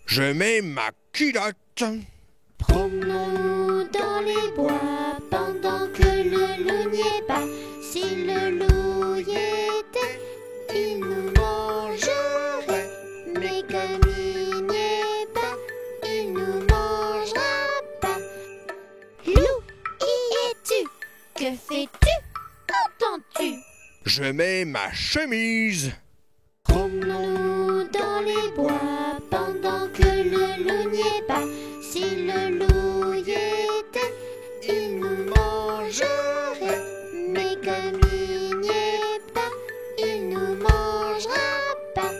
Je mets ma culotte. Promenons-nous dans les bois pendant que le loup n'y est pas. Si le loup y était, il nous mangerait. Mais comme il n'y est pas, il nous mangera pas. Loup, y es-tu? Que fais-tu? Qu'entends-tu? Je mets ma chemise. Promenons-nous dans les bois pendant que le loup n'y est pas. Si le loup y était, il nous mangerait. Mais comme il n'y est pas, il nous mangera pas.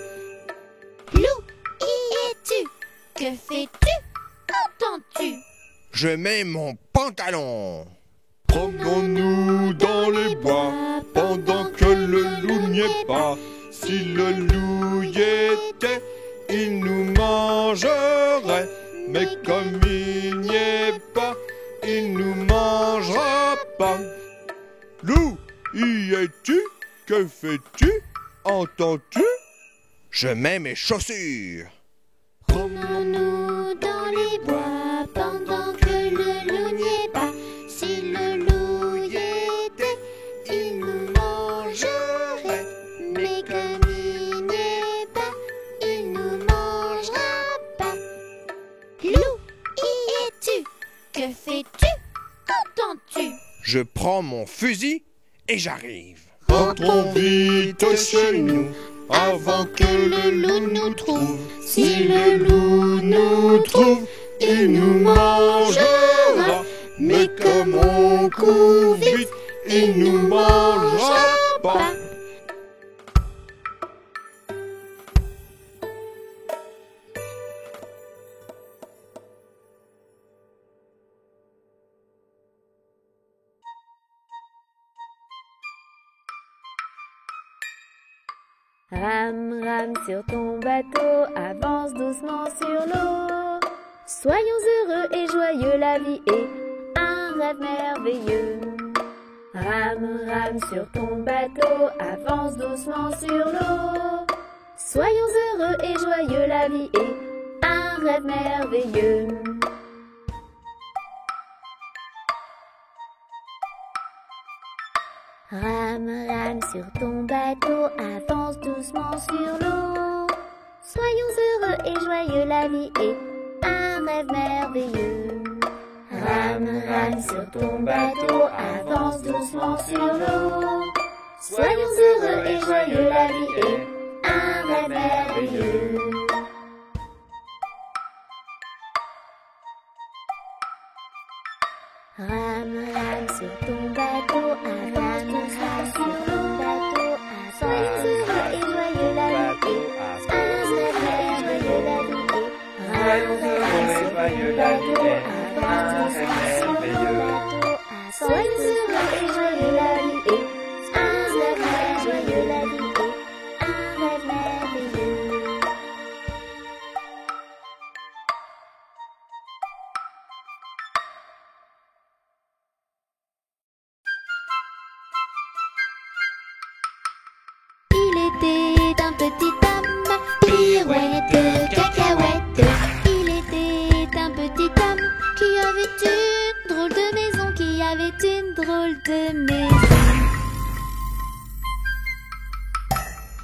Loup, y es-tu? Que fais-tu? Qu'entends-tu? Je mets mon pantalon. Promenons-nous dans les bois pendant que le loup n'y est pas. Si le loup y était, il nous mangerait. Mais comme il n'y est pas, il nous mangera pas. Loup, y es-tu? Que fais-tu? Entends-tu? Je mets mes chaussures. Promenons-nous dans les bois pendant que le loup n'y est pas. Si le loup y était, il nous mangerait. Mais comme il n'y est pas, il nous mangera pas. Loup, y es-tu? Que fais-tu? Qu'entends-tu? Je prends mon fusil et j'arrive. Rentrons vite chez nous avant que le loup nous trouve. Si le loup nous trouve, il nous mangera. Mais comme on court vite, il nous mangera pas. Rame, rame sur ton bateau, avance doucement sur l'eau. Soyons heureux et joyeux, la vie est un rêve merveilleux. Rame, rame sur ton bateau, avance doucement sur l'eau. Soyons heureux et joyeux, la vie est un rêve merveilleux. Rame, rame sur ton bateau, avance doucement sur l'eau. Soyons heureux et joyeux, la vie est un rêve merveilleux. Rame, rame sur ton bateau, avance doucement sur l'eau. Soyons heureux et joyeux, la vie est un rêve merveilleux. Rame, rame sur ton bateau, avance doucement sur l'eau. Soyons heureux et joyeux, la vie est un rêve merveilleux, la vie est. Rame, rame sur ton bateau, avance doucement sur l'eau. Soyons heureux et joyeux, la vie est un rêve merveilleux, la vie est un rêve merveilleux. était un petit homme, pirouette, cacahuète. Il était un petit homme qui avait une drôle de maison, qui avait une drôle de maison.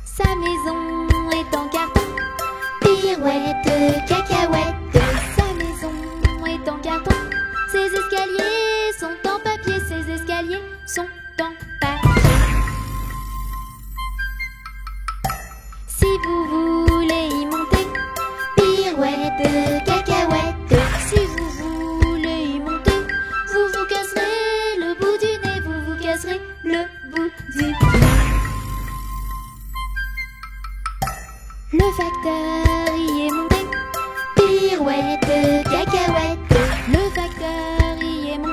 Sa maison est en carton, pirouette, cacahuète. Sa maison est en carton, ses escaliers sont en papier, ses escaliers sont en papier. Si vous voulez y monter, pirouette, cacahuète. Si vous voulez y monter, vous vous casserez le bout du nez, vous vous casserez le bout du nez. Le facteur y est monté, pirouette, cacahuète. Le facteur y est monté.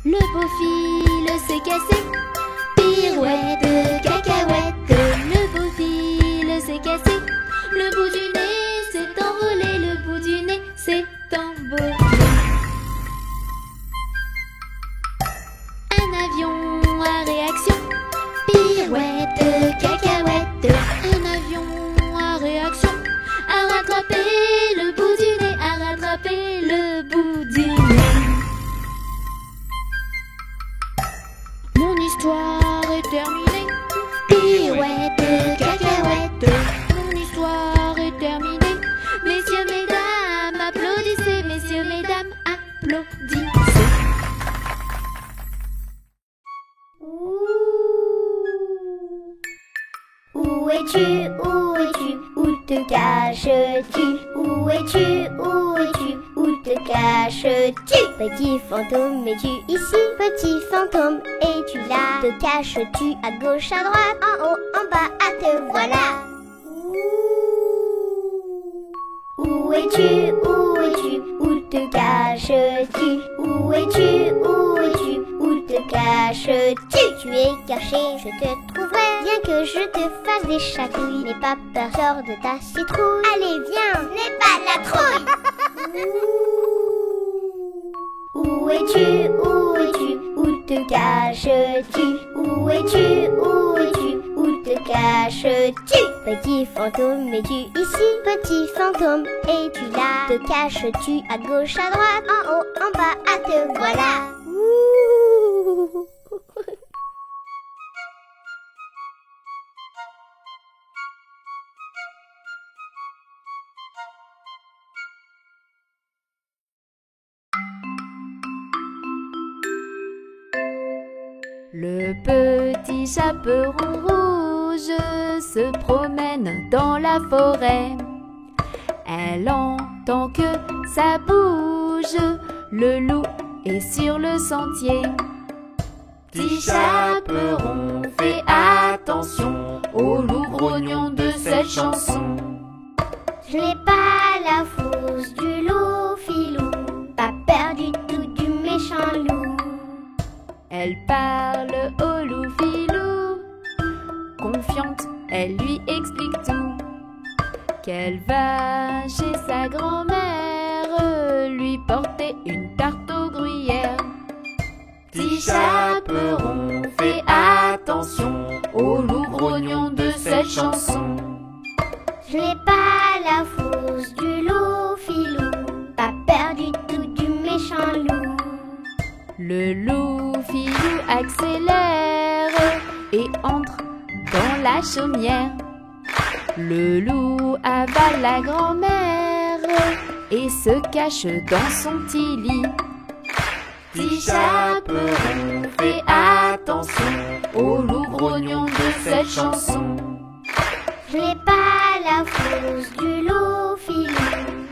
Le beau fil s'est cassé. Pirouette, cacahuète. Le beau fil s'est cassé. Le bout du nez s'est envolé. Le bout du nez s'est envolé. Un avion à réaction. Pirouette, cacahuète. Un avion à réaction. A rattrapé le bout du nez. A rattrapé le bout du nez. Mon histoire est terminée. Pirouette, cacahuète. Mon histoire est terminée. Messieurs, mesdames, applaudissez. Messieurs, mesdames, applaudissez. Où es-tu, où te caches-tu? Où es-tu, où te caches-tu? Petit fantôme, es-tu ici? Petit fantôme, es-tu là? Te caches-tu à gauche, à droite, en haut, en bas, à te voilà? Où es-tu, où te caches-tu? Où es-tu, où te caches-tu? Tu es caché, je te trouverai. Bien que je te fasse des chatouilles, n'aie pas peur, sors de ta citrouille. Allez, viens, n'aie pas de la trouille. Où es-tu, où te caches-tu? Où es-tu, où te caches-tu? Petit fantôme, es-tu ici? Petit fantôme, es-tu là? Te caches-tu à gauche, à droite, en haut, en bas, à te voilà? Ouh. Le petit chaperon rouge se promène dans la forêt. Elle entend que ça bouge, le loup est sur le sentier. Petit chaperon, fais attention au loup grognon de cette chanson. Je n'ai pas la fausse du loup filou, pas peur du tout du méchant loup. Elle parle au loup filou, confiante, elle lui explique tout. Qu'elle va chez sa grand-mère lui porter une tarte aux gruyères. Petit chaperon, fais attention au loup grognon de cette chanson. Je n'ai pas la fausse du loup filou, pas peur du tout du méchant loup. Le loup filou accélère et entre dans la chaumière. Le loup avale la grand-mère et se cache dans son petit lit. Petit chaperon, fais attention au loup grognon de cette chanson. Je n'ai pas la fausse du loup filou,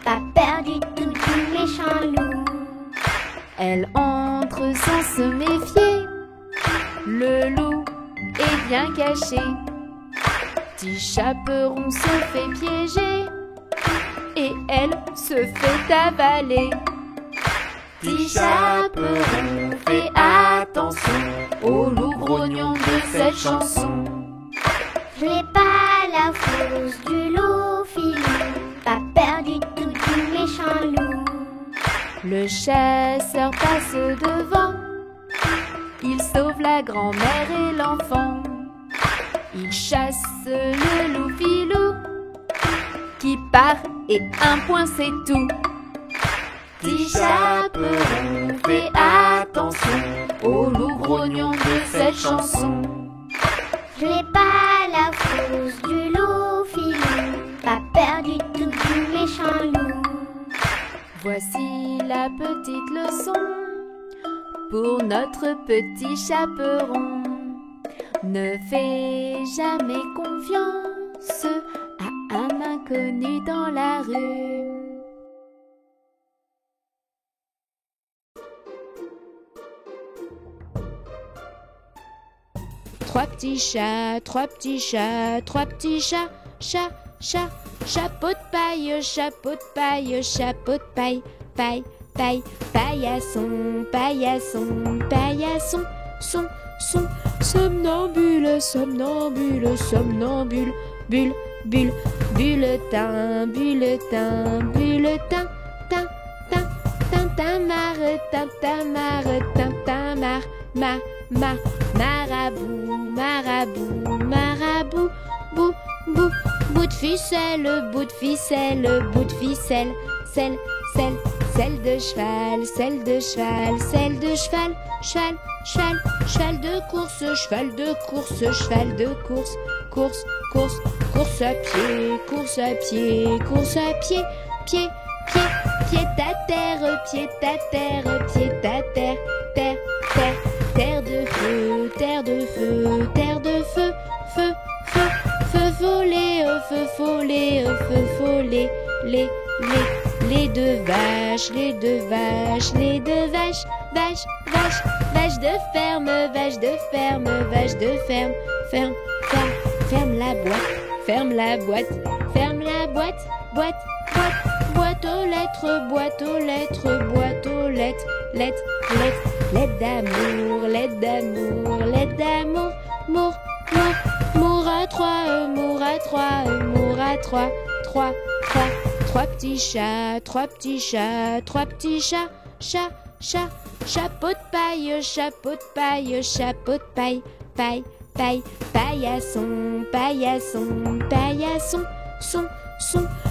pas peur du tout du méchant loup. Elle entre sans se méfier, le loup est bien caché. Petit chaperon se fait piéger et elle se fait avaler. Petit chaperon, fais attention au loup grognon de cette chanson. Je n'ai pas la fausse du loup filou, pas peur du tout du méchant loup. Le chasseur passe devant, il sauve la grand-mère et l'enfant. Il chasse le loup filou qui part et un point c'est tout. Petit chaperon, fais attention au loup grognon de cette chanson. Je n'ai pas la fausse du loup filou, pas peur du tout du méchant loup. Voici la petite leçon pour notre petit chaperon. Ne fais jamais confiance à un inconnu dans la rue. Trois petits chats, trois petits chats, trois petits chats, chat, chat, chapeau de paille, chapeau de paille, chapeau de paille, paille, paille, paille. Paillasson, paillasson, paillasson, son, somnambule, somnambule, somnambule, bulle, bulle, bulletin, bulletin, bulletin, tin, tin, tintamarre, tintamarre, tintamar, marabout, marabout, marabout, bout, bout, bout de ficelle, bout de ficelle, bout de ficelle, selle, selle, selle de cheval, selle de cheval, selle de cheval, cheval, cheval, cheval de course, cheval de course, cheval de course, course, course, course à pied, course à pied, course à pied, pied, pied, pied à terre, pied à terre, pied à terre, terre, terre, terre de feu, terre de feu, terre de feu, feu, feu, feu follet, feu follet, feu follet, les deux vaches, les deux vaches, les deux vaches, vache, vache, vache de ferme, vache de ferme, vache de ferme, ferme, ferme, ferme la boîte, ferme la boîte, ferme la boîte, boîte, boîte, boîte aux lettres, boîte aux lettres, boîte aux lettres, lettres, lettres, lettres d'amour, lettres d'amour, lettres d'amour, mour, mour, mour à trois, mour à trois, mour à trois, trois, trois. Trois petits chats, trois petits chats, trois petits chats, chat, chat, chapeau de paille, chapeau de paille, chapeau de paille, paille, paille, paillasson, paillasson, paillasson, son,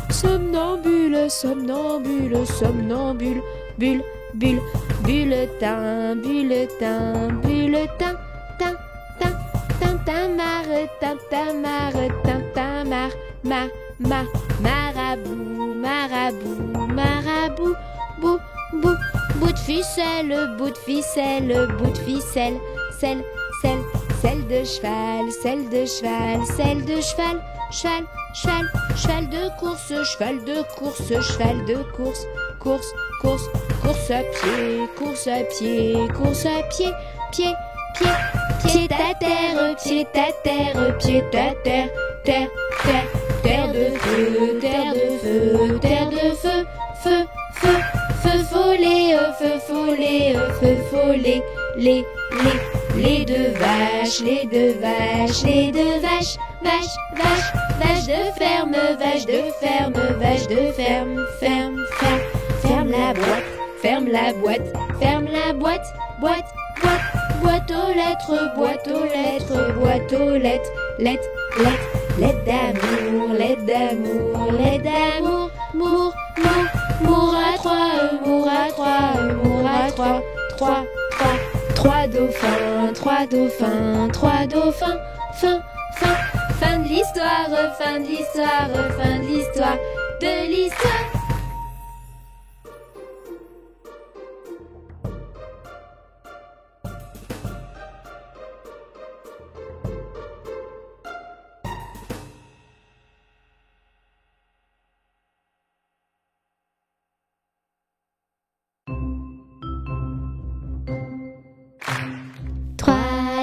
somnambule, somnambule, somnambule, bulle, bulle, bulletin, bulletin, bulletin, tin, tin, tintamarre, tintamarre, tintamar, marabout, marabout, marabout, bout, bout, bout de ficelle, bout de ficelle, bout de ficelle, selle, selle, selle de cheval, selle de cheval, selle de cheval, cheval, cheval, cheval de course, cheval de course, cheval de course, course, course, course à pied, course à pied, course à pied, pied, pied, pied à terre, pied à terre, pied à terre, terre, terre. Terre de feu, terre de feu, terre de feu, feu, feu, feu follet, feu follet, feu follet, les deux vaches, les deux vaches, les deux vaches, vache, vache, vache de ferme, vache de ferme, vache de ferme, ferme, ferme, ferme la boîte, ferme la boîte, ferme la boîte, boîte, boîte, boîte aux lettres, boîte aux lettres, boîte aux lettres, lettres, lettres. Lettre d'amour, lettre d'amour, lettre d'amour, mour, mour, mour à trois, mour à trois, mour à trois, trois, trois, trois dauphins, trois dauphins, trois dauphins, fin, fin, fin de l'histoire, fin de l'histoire, fin de l'histoire, de l'histoire.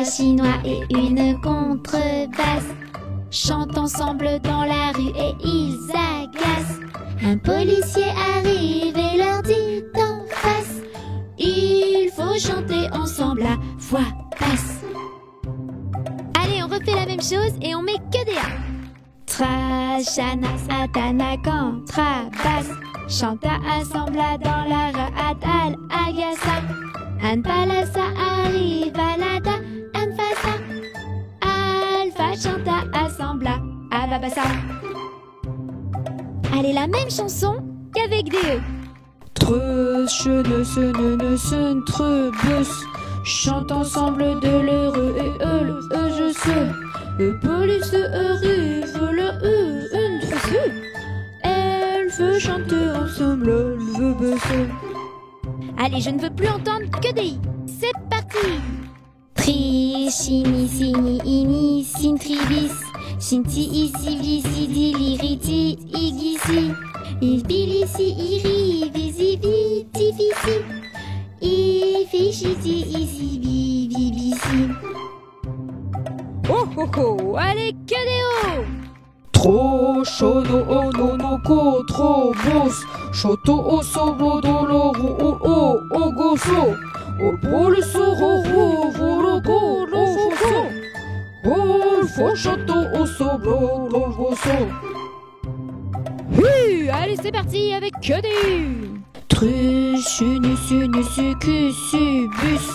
Chinois et une contrebasse chantent ensemble dans la rue et ils agacent. Un policier arrive et leur dit d'en face: il faut chanter ensemble, la voix passe. Allez, on refait la même chose et on met que des A. Trashana, satana, contrabasse chanta assembla dans la rue Adal agassa. An palasa arriva lada. Alpha chanta assembla avabassa. Allez, la même chanson qu'avec des E. Trebus chante ensemble de l'heureux et je sais. Le police arrive, le une fessée. Elle veut chanter ensemble, elle veut baisser. Allez, je ne veux plus entendre que des I. C'est parti. Tri, chini, sini, ini, sin, tribis, sinti, isi, visi, diliriti, igisi, ibilisi, iri, visi, viti, visi, ifishiti, isi, bibisi. Oh oh oh, allez, que des O. Tro shono ono no ko tro bos shoto o sobo doloru o goso o pole soro voro go lo foso o fo shoto o sobo lo goso. Allez, c'est parti avec que du Truche, nusu, nusu, cusu, bus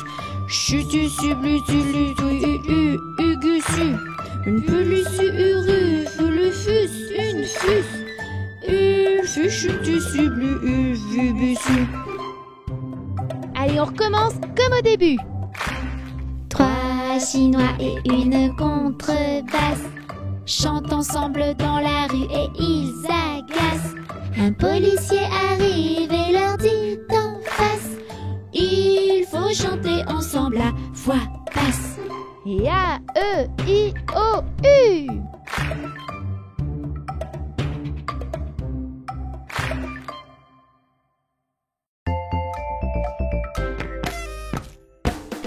Chutu, sublu, tulu, ugusu Une pelusse, uruf, le fus, une fus Ulfu, chutu, sublu, uvubusu. Allez, on recommence comme au début. 3 Chinois et une contrebasse chantent ensemble dans la rue et ils agacent. Un policier arrive et leur dit d'en face: il faut chanter ensemble, la voix passe. A-E-I-O-U.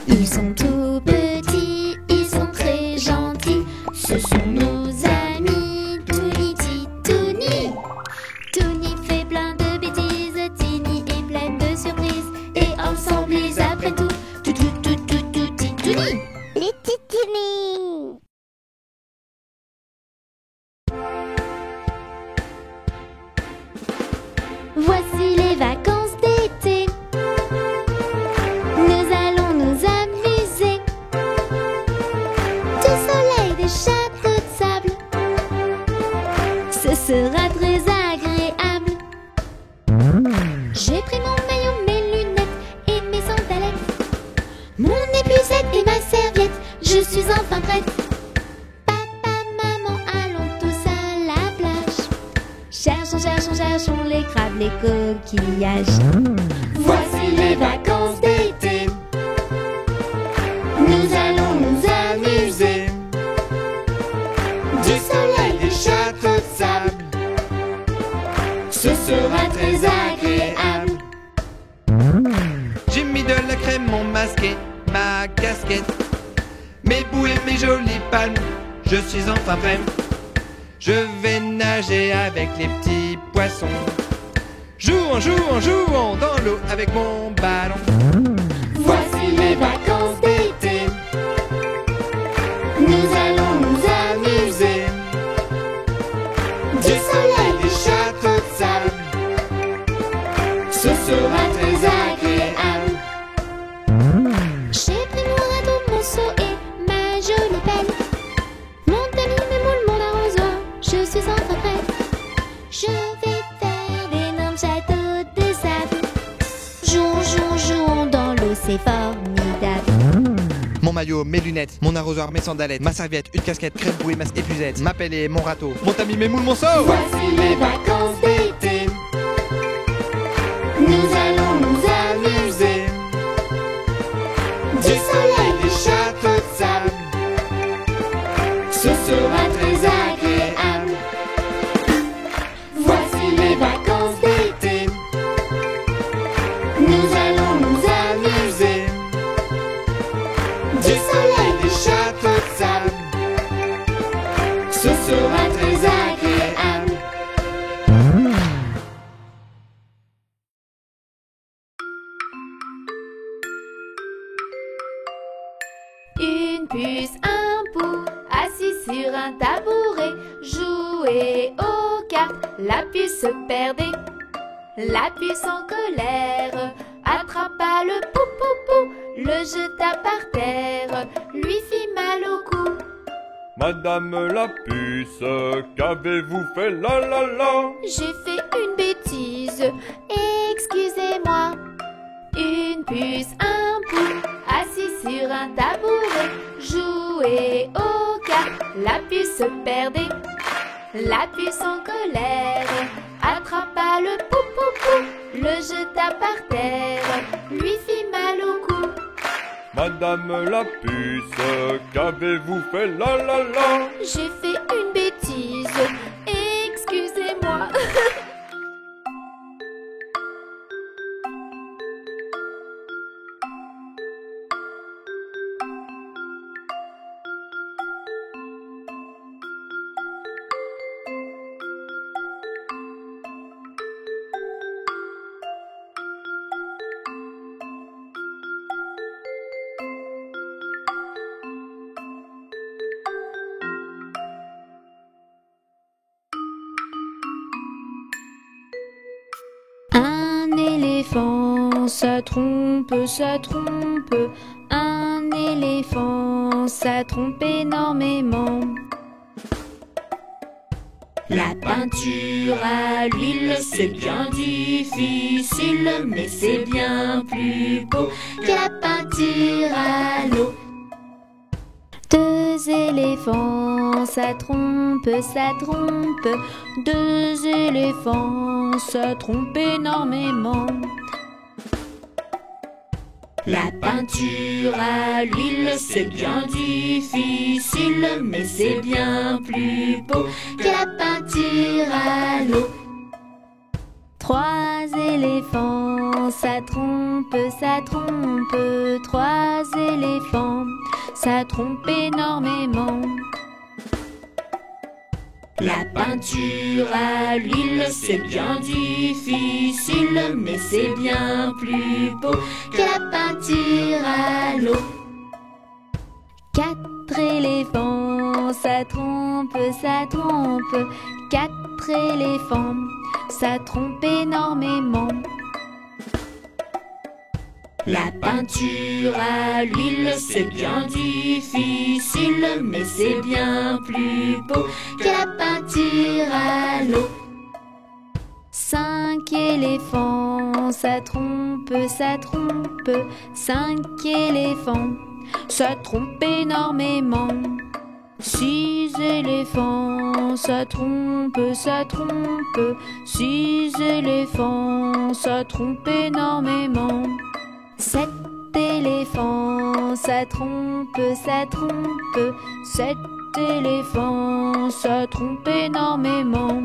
Ils sont tout petits, ils sont très gentils. Ce sont nos amis Touni Titouni. Touni fait plein de bêtises, Tini est pleine de surprises. Et ensemble ils apprennent tout, Titouni. Les titini. Voici les vacances d'été. Nous allons nous amuser. Du soleil, des châteaux de sable. Ce sera très agréable. J'ai pris mon maillot, mes lunettes et mes sandalettes. Mon épuisette et ma serviette. Je suis enfin prête. Papa, maman, allons tous à la plage. Cherchons, cherchons, cherchons les crabes, les coquillages. Voici les vacances d'été. Nous allons nous amuser. Du soleil, des châteaux de sable. Ce sera très agréable. J'ai mis de la crème, mon masqué, ma casquette, mes bouées, mes jolies palmes. Je suis enfin prêt. Je vais nager avec les petits poissons. Jouons, jouons, jouons dans l'eau avec mon ballon. Voici les vacances d'été. Nous allons nous amuser. Du soleil, des châteaux de sable. Ce sera très agréable. J'ai pris mon radeau, mon seau et ma jolie pelle. Mon tamis, mes moules, mon arrosoir. Je suis enfin prête. Je vais faire d'énormes châteaux de sable. Jouons, jouons, jouons dans l'eau, c'est formidable. Mon maillot, mes lunettes, mon arrosoir, mes sandalettes, ma serviette, une casquette, crème bouée, masque épuisette, ma pelle et mon râteau, mon tamis, mes moules, mon seau. Voici les vacances d'été. Nous allons nous amuser. Du soleil, des châteaux de sable. Ce sera très agréable. Voici les vacances d'été. Nous allons nous amuser. Du soleil, des châteaux de sable. Ce sera très agréable. Une puce, un pou, assis sur un tabouret, jouer aux cartes, la puce se perdait. La puce en colère attrapa le pou, le jeta par terre, lui fit mal au cou. Madame la puce, qu'avez-vous fait la la la? J'ai fait une bêtise, excusez-moi. Une puce, un pou, assis sur un tabouret, jouer aux cartes, la puce se perdait. La puce en colère attrapa le pou, le jeta par terre, lui fit mal au cou. Madame la puce, qu'avez-vous fait la la la? J'ai fait une bêtise, excusez-moi. éléphant, ça trompe, ça trompe. Un éléphant, ça trompe énormément. La peinture à l'huile, c'est bien difficile, mais c'est bien plus beau que la peinture à l'eau. Deux éléphants, ça trompe, ça trompe. Deux éléphants, ça trompe énormément. La peinture à l'huile, c'est bien difficile, mais c'est bien plus beau que la peinture à l'eau. Trois éléphants, ça trompe, ça trompe. Trois éléphants, ça trompe énormément. La peinture à l'huile, c'est bien difficile, mais c'est bien plus beau que la peinture à l'eau. Quatre éléphants, ça trompe, ça trompe. Quatre éléphants, ça trompe énormément. La peinture à l'huile, c'est bien difficile, mais c'est bien plus beau que la peinture à l'eau. Cinq éléphants, ça trompe, ça trompe. Cinq éléphants, ça trompe énormément. Six éléphants, ça trompe, ça trompe. Six éléphants, ça trompe énormément. Sept éléphants, ça trompe, ça trompe. Sept éléphants, ça trompe énormément.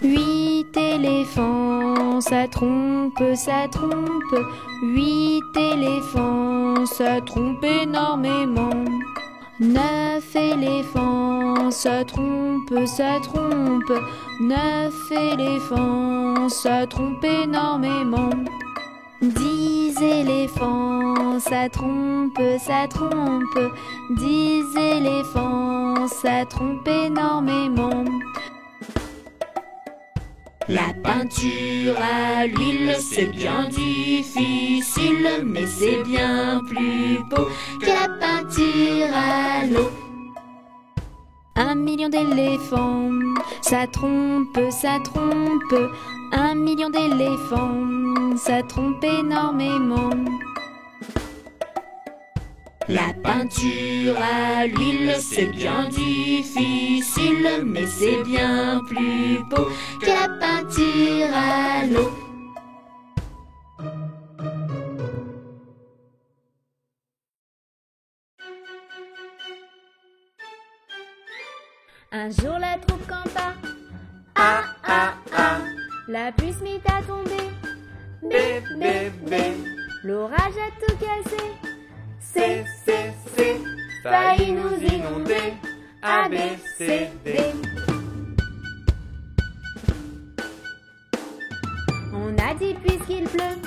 Huit éléphants, ça trompe, ça trompe. Huit éléphants, ça trompe énormément. Neuf éléphants, ça trompe, ça trompe. Neuf éléphants, ça trompe énormément. 10 éléphants, ça trompe, ça trompe. 10 éléphants, ça trompe énormément. La peinture à l'huile, c'est bien difficile, mais c'est bien plus beau que la peinture à l'eau. 1 million d'éléphants, ça trompe, ça trompe. 1 million d'éléphants, ça trompe énormément. La peinture à l'huile, c'est bien difficile, mais c'est bien plus beau que la peinture à l'eau. Un jour la troupe campa, ah ah ah. La pluie se mit à tomber, bé bé bé. L'orage a tout cassé, c'est failli nous inonder, A B C D. On a dit puisqu'il pleut,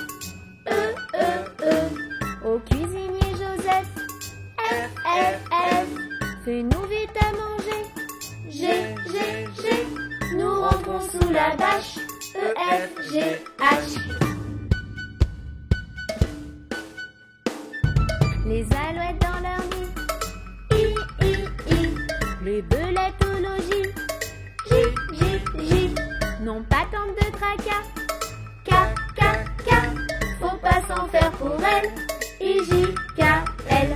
au cuisinier Joseph, F, fais-nous vite à manger, G, nous rentrons sous la bâche, E, F, G, H. Les alouettes dans leur nid, I, les belettes au logis, J, n'ont pas tant de tracas, K, faut pas s'en faire pour elles, I, J, K, L.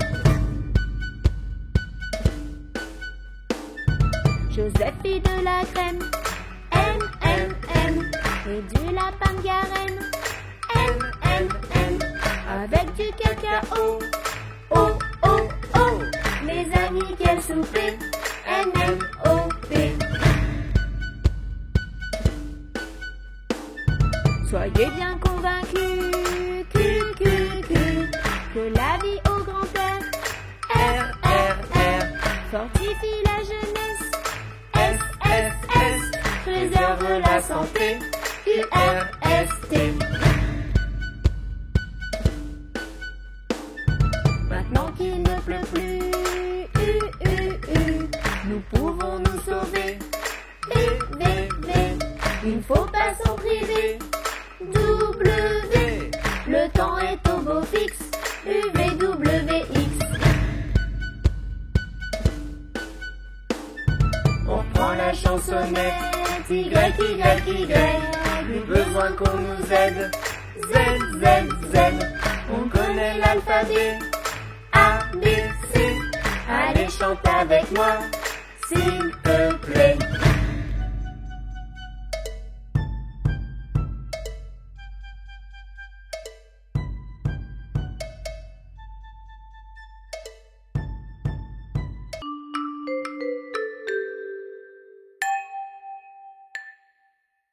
Joseph fit de la crème, M, et du lapin de Garenne, M, avec du cacao, O, les amis quel souper, N-M-O-P. Soyez bien convaincus, que la vie au grand-père, R, fortifie la jeunesse, S, préserve la santé, U-R-S-T. Maintenant qu'il ne pleut plus, nous pouvons nous sauver, V, il ne faut pas s'en priver, W, la chansonnette. Y, Y, Y, besoin qu'on nous aide. Z, Z, Z, on connaît l'alphabet. A, B, C, allez chante avec moi, s'il te plaît.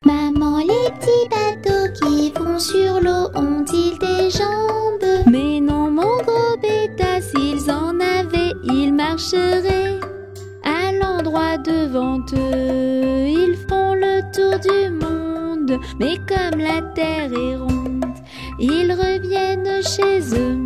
Maman, les petits bateaux qui vont sur l'eau ont-ils des jambes? Mais non, mon gros bêta, s'ils en avaient, ils marcheraient à l'endroit devant eux. Ils font le tour du monde, mais comme la terre est ronde, ils reviennent chez eux.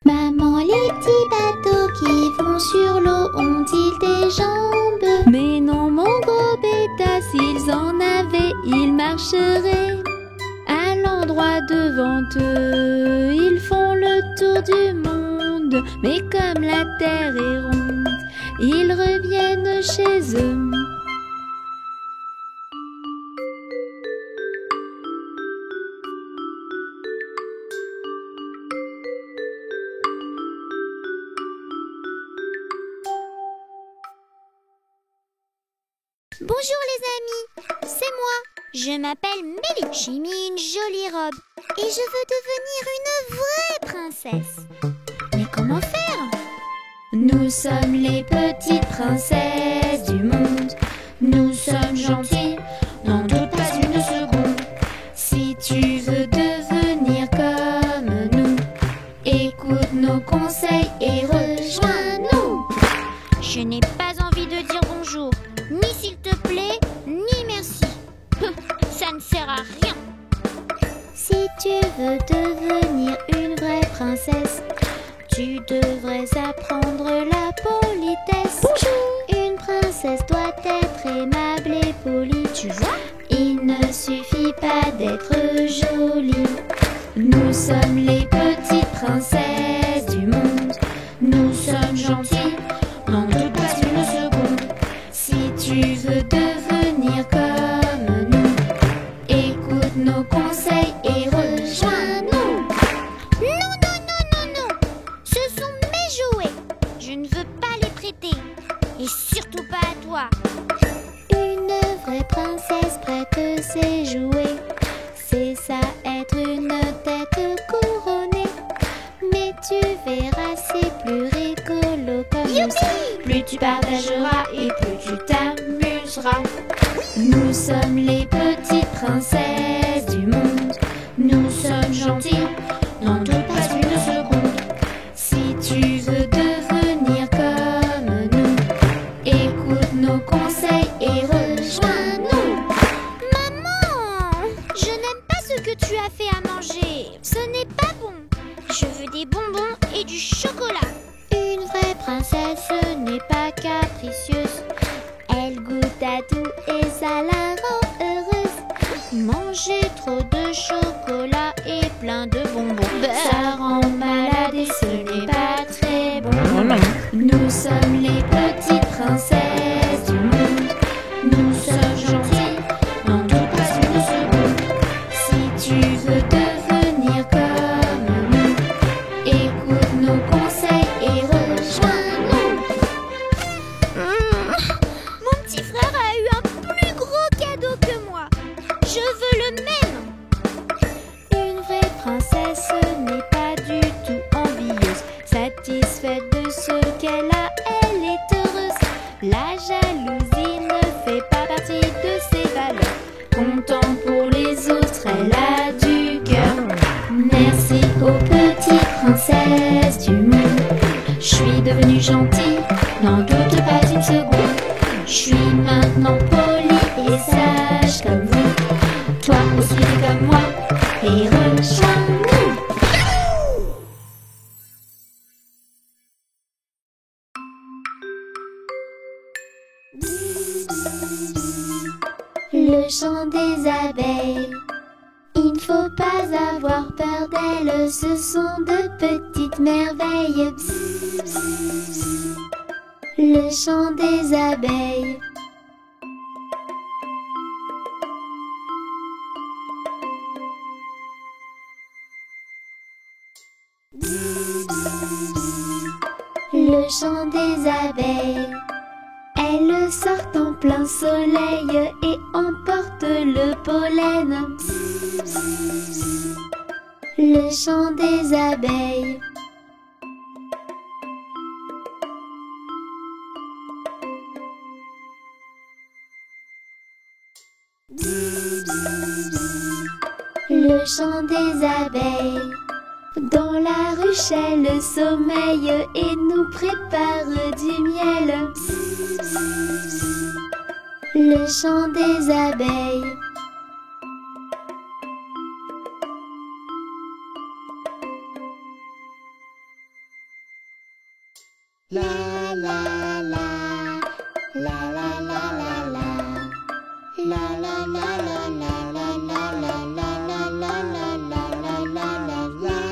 Maman, les petits bateaux qui vont sur l'eau ont-ils des jambes? Mais non, mon gros bêta, s'ils en avaient, ils marcheraient à l'endroit devant eux. Ils font le tour du monde, mais comme la terre est ronde, ils reviennent chez eux. Bonjour les amis, c'est moi. Je m'appelle Mélie. J'ai mis une jolie robe et je veux devenir une vraie princesse. Mais comment faire? Nous sommes les petites princesses du monde. Nous sommes gentilles, n'en doute pas une seconde. Si tu veux devenir comme nous, écoute nos conseils et rejoins-nous. Je n'ai pas envie de dire bonjour, ni s'il te plaît, ni merci. Ça ne sert à rien. Si tu veux devenir une vraie princesse, tu devrais apprendre la politesse. Bonjour. Une princesse doit être aimable et polie. Tu vois, il ne suffit pas d'être jolie. Nous sommes les petites princesses du monde. Nous sommes gentilles, n'en doute pas une seconde. Si tu veux devenir comme nous, écoute nos conseils et rejoins-nous. Non, non, non, non, non. Ce sont mes jouets. Je ne veux pas les prêter. Et surtout pas à toi. Une vraie princesse prête ses jouets. C'est ça, être une tête couronnée. Mais tu verras, c'est plus rigolo comme ça. Plus tu partageras et plus tu t'amuseras. Nous sommes les petites princesses du monde. Nous sommes gentilles, n'en doute pas une seconde. Si tu veux devenir comme nous, écoute nos conseils et rejoins-nous. Maman, je n'aime pas ce que tu as fait à manger. Ce n'est pas bon. Je veux des bonbons et du chocolat. Une vraie princesse n'est pas capricieuse. Elle goûte à tout et ça la rend heureuse. Manger trop de chocolat et plein de bonbons, ça rend malade et ce n'est pas très bon. Nous sommes les petites princesses du monde. Nous sommes gentilles, n'en doute pas une seconde. Si tu veux devenir comme nous, écoute nos conseils et rejoins-nous. Mon petit frère a eu un plus gros cadeau que moi. Je veux le même. Une vraie princesse n'est pas du tout envieuse. Satisfaite de ce qu'elle a, elle est heureuse. La jalousie ne fait pas partie de ses valeurs. Comptant pour les autres, elle a du cœur. Merci aux petites princesses du monde. Je suis devenue gentille, n'en doute pas une seconde. non polis et sages comme vous. Toi aussi fais comme moi et rejoins-nous. Le chant des abeilles. Il ne faut pas avoir peur d'elles, ce sont de petites merveilles. Bzz, bzz. Le chant des abeilles. Bzz, bzz. Le chant des abeilles. Elles sortent en plein soleil et emportent le pollen. Bzz, bzz. Le chant des abeilles. Bzz, bzz. Le chant des abeilles. Dans la ruche, elles sommeillent et nous préparent du miel. Bzz, bzz. Le chant des abeilles. La la la, la la la la la, la la la la la la la la la la la la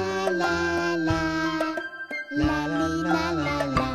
la la la la.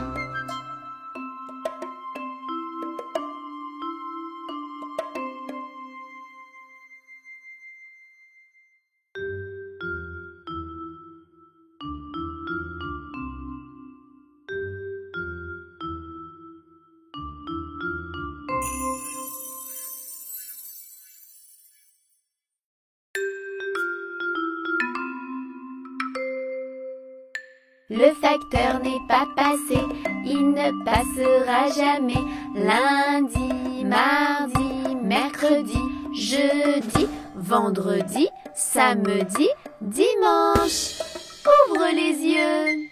Le facteur n'est pas passé, il ne passera jamais. Lundi, mardi, mercredi, jeudi, vendredi, samedi, dimanche. Ouvre les yeux.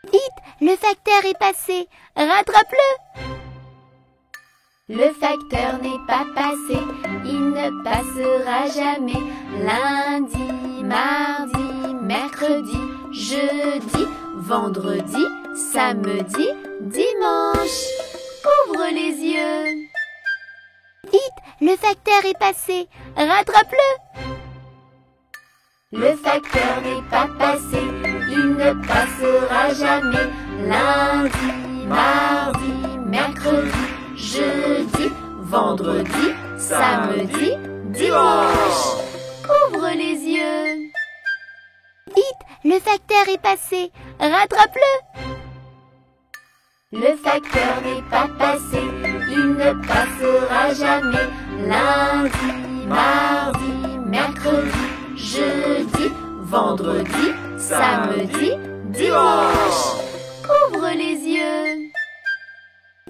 Vite, le facteur est passé, rattrape-le. Le facteur n'est pas passé, il ne passera jamais. Lundi, mardi, mercredi, jeudi, vendredi, samedi, dimanche. Ouvre les yeux. Vite, le facteur est passé, rattrape-le. Le facteur n'est pas passé, il ne passera jamais. Lundi, mardi, mercredi, jeudi, vendredi, samedi, dimanche. Ouvre les yeux. Vite, le facteur est passé, rattrape-le. Le facteur n'est pas passé, il ne passera jamais. Lundi, mardi, mercredi, jeudi, vendredi, samedi, dimanche. Ouvre les yeux.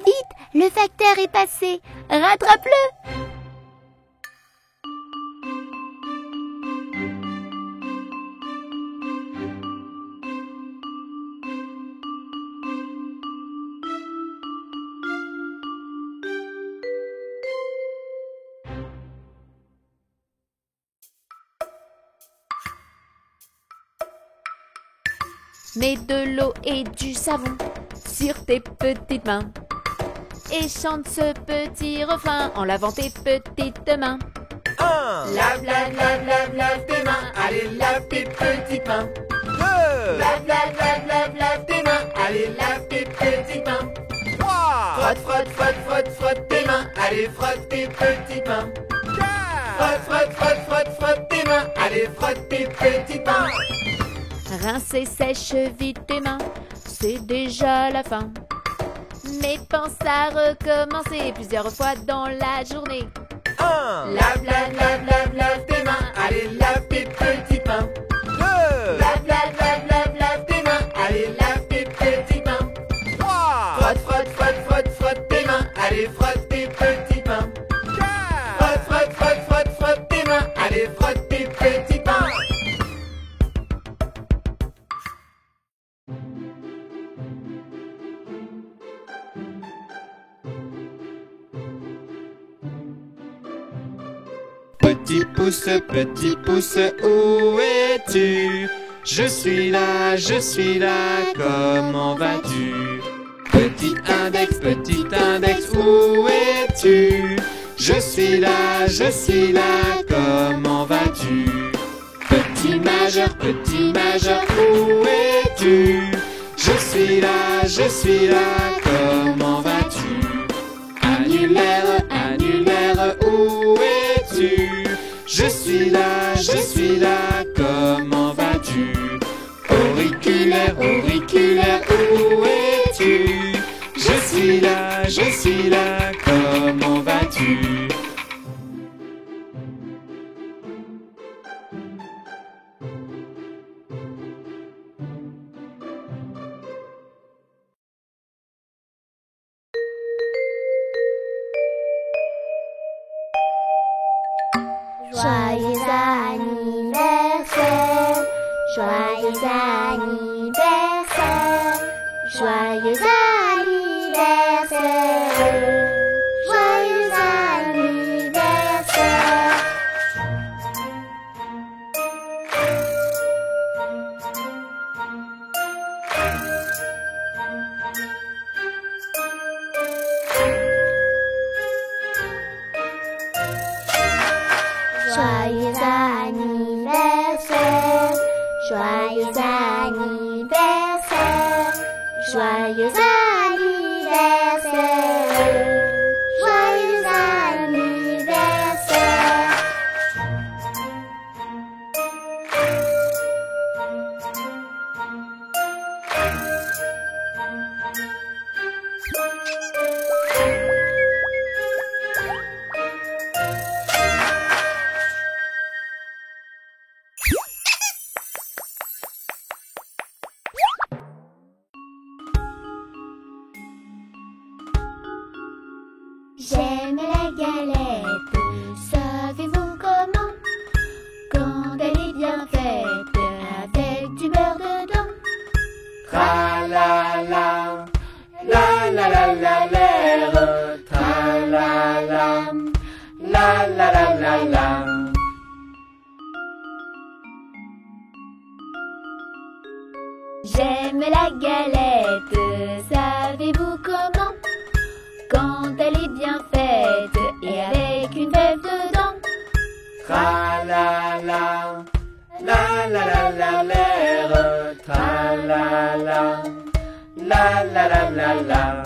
Vite, le facteur est passé, rattrape-le. Mets de l'eau et du savon sur tes petites mains et chante ce petit refrain en lavant tes petites mains. Lave, lave, lave, lave, lave tes mains, allez, lave tes petites mains. Lave, lave, lave, lave, lave tes mains, allez, lave tes petites mains. Frotte, frotte, frotte, frotte, frotte tes mains, allez, frotte tes petites mains. Frotte, frotte, frotte, frotte, frotte tes mains, allez, frotte tes petites mains. Rince et sèche vite tes mains, c'est déjà la fin. Mais pense à recommencer plusieurs fois dans la journée. Lave, lave, lave, lave, lave tes mains, allez, lave tes petites mains. Lave, lave, lave, lave, lave tes mains, allez, lave tes petites mains. Frotte, frotte, frotte, frotte, frotte tes mains, allez, frotte tes petites mains. Frotte, frotte, frotte, frotte, frotte tes mains, allez, frotte tes petites mains. Petit pouce, où es-tu? Je suis là, comment vas-tu? Petit index, où es-tu? Je suis là, comment vas-tu? Petit majeur, où es-tu? Je suis là, comment vas-tu? Annulaire, où es-tu? Je suis là, comment vas-tu? Auriculaire, où es-tu? Je suis là, comment vas-tu? Joyeux anniversaire, joyeux anniversaire, joyeux anniversaire, joyeux anniversaire. Joyeux anniversaire, joyeux anniversaire, joyeux anniversaire, joyeux anniversaire. J'aime la galette, savez-vous comment? Quand elle est bien faite, avec du beurre dedans. Tra la la, la la la la l'air, tra la la, la la la la la. J'aime la galette, savez-vous comment? Quand elle est bien faite et avec une fève dedans. Tra la la, la la la la l'air, tra la la, la la la la la.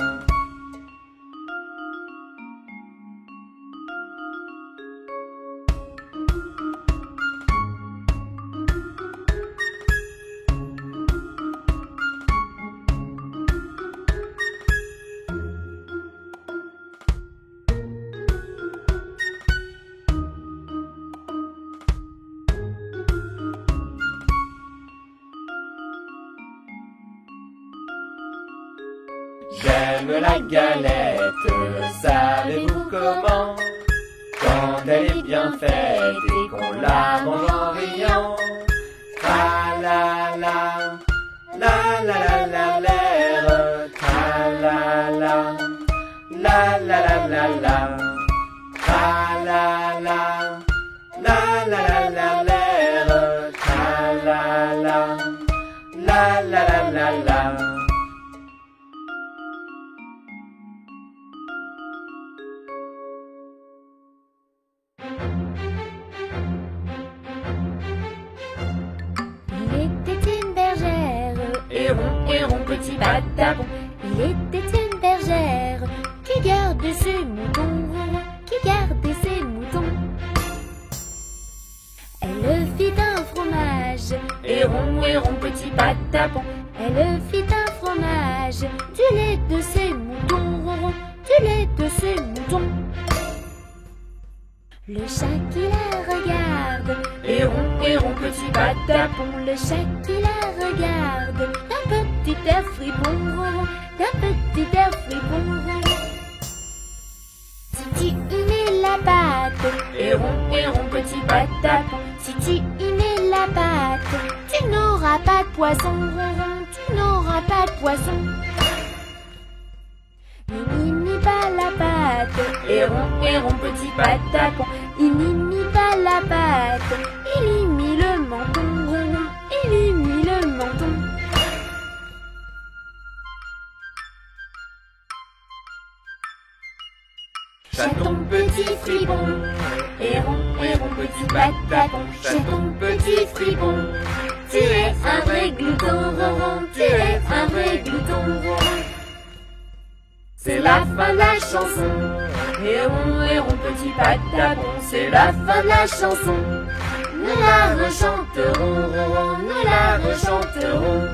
J'aime la galette, savez-vous comment? Quand elle est bien faite et qu'on la mange en riant. Tra la la, la la la la l'air, tra la la, la la la la la. Tra la la, la la la la l'air, tra la la, la la la la la. Héron, petit patapon. Il était une bergère qui gardait ses moutons, qui gardait ses moutons. Elle fit un fromage. Héron, petit patapon. Elle fit un fromage du lait de ses moutons, du lait de ses moutons. Le chat qui la regarde. Héron, petit patapon. Le chat qui la regarde d'un petit air fripon, d'un petit air fripon. Si tu y mets la pâte, Héron, petit patapon. si tu y mets la pâte, tu n'auras pas de poisson, tu n'auras pas de poisson. Il n'y pas la pâte, Héron, petit patapon. il n'y pas la patte, il y mit le menton, il y mit le menton. Chaton petit fripon, héron, héron petit pataton, chaton petit fripon, tu es un vrai glouton ronron, tu es un vrai glouton ronron. C'est la fin de la chanson, héron, héron petit pataton, c'est la fin de la chanson. Nous la rechanterons, ronron, nous la rechanterons.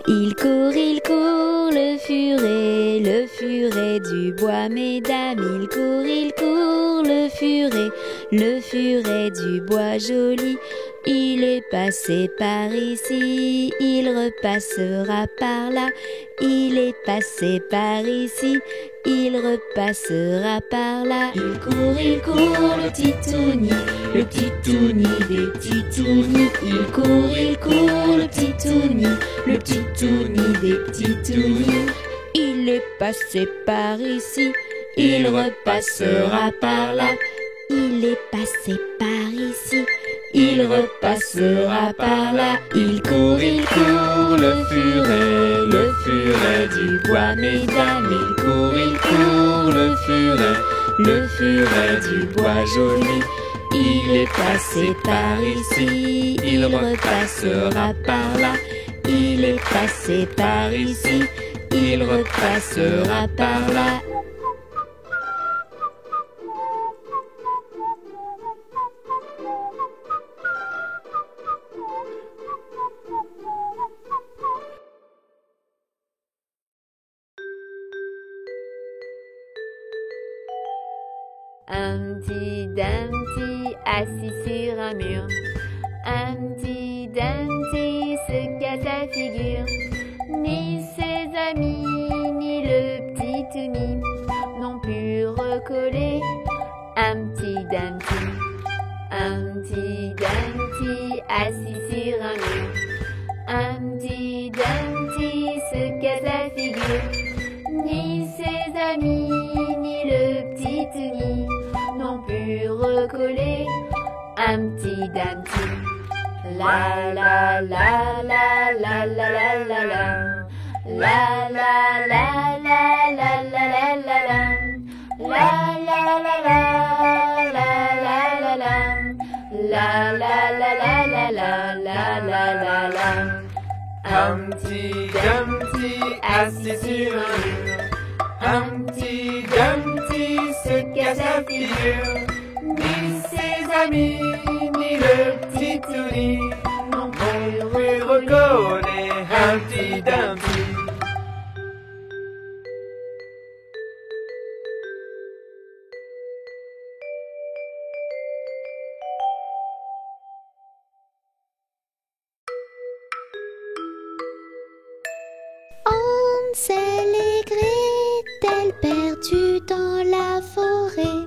Il court, le furet du bois, mesdames. Il court, le furet du bois joli. Il est passé par ici, il repassera par là. Il est passé par ici, il repassera par là. Il court, le titouni des titounis. Il court, le titouni des titounis. Il est passé par ici, il repassera par là. Il est passé par ici, il repassera par là. Il court, le furet du bois, mesdames. Il court, le furet du bois joli. Il est passé par ici, il repassera par là. Il est passé par ici, il repassera par là. Humpty Dumpty assis sur un mur. Humpty Dumpty se casse la figure. Ni ses amis, ni le petit Toonie n'ont pu recoller Humpty Dumpty. Humpty Dumpty assis sur un mur. Humpty Dumpty se casse la figure. Ni ses amis, ni le petit Toonie n'ont pu recoller Humpty Dumpty. La la la la la la la la la. La la la la la la la la la. La la la la la la la la. La la la la la la la la la la. Humpty Dumpty assis sur un mur. Humpty Dumpty se casse la figure. Ni ses amis, ni le petit Toonie n'ont pu recoller Humpty Dumpty. Hansel et Gretel perdus dans la forêt.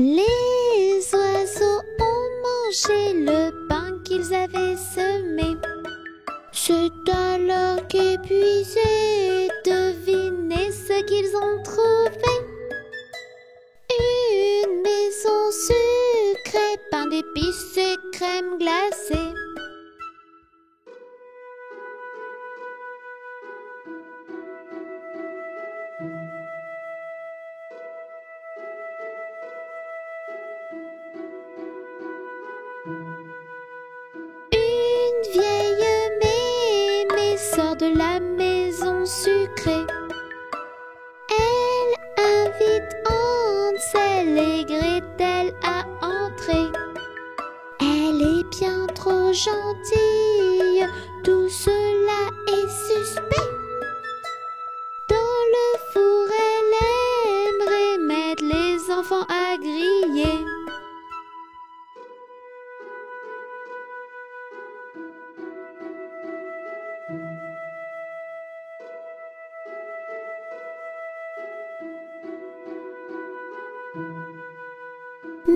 Les oiseaux ont mangé le pain qu'ils avaient semé. C'est alors qu'épuisés, devinez ce qu'ils ont trouvé. Une maison sucrée, pain d'épices et crème glacée. Une vieille mémé sort de la maison sucrée. Elle invite Hansel et Gretel à entrer. Elle est bien trop gentille, tout cela est suspect. Dans le four, elle aimerait mettre les enfants à griller.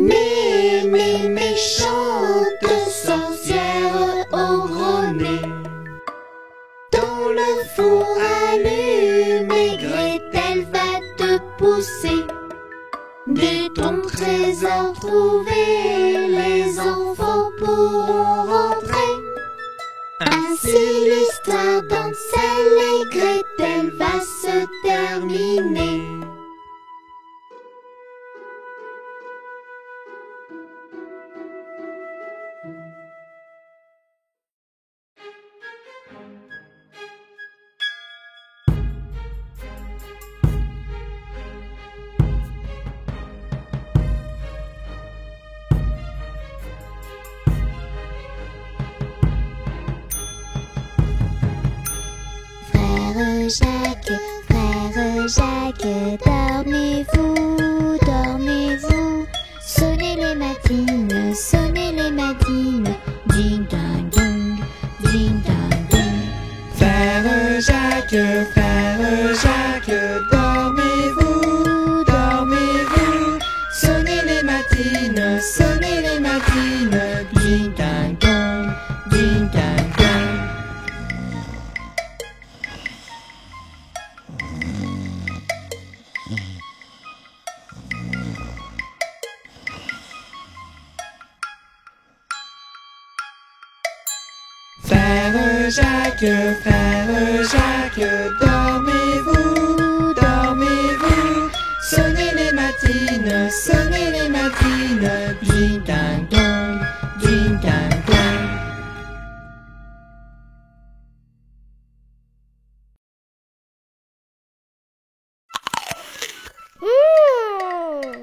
Mémé, méchante sorcière au gros nez. Dans le four allumé, Gretel va te pousser. De ton trésor trouvé, les enfants pourront rentrer. Ainsi l'histoire d'Hansel et Gretel va se terminer. Frère Jacques, dormez-vous, dormez-vous. Sonnez les matines, ding dong dong, ding dong dong. Frère Jacques, dormez-vous, dormez-vous. Sonnez les matines, ding dong dong, ding dong dong. Frère Jacques, dormez-vous, dormez-vous. Sonnez les matines, ding dong dong, ding dong dong.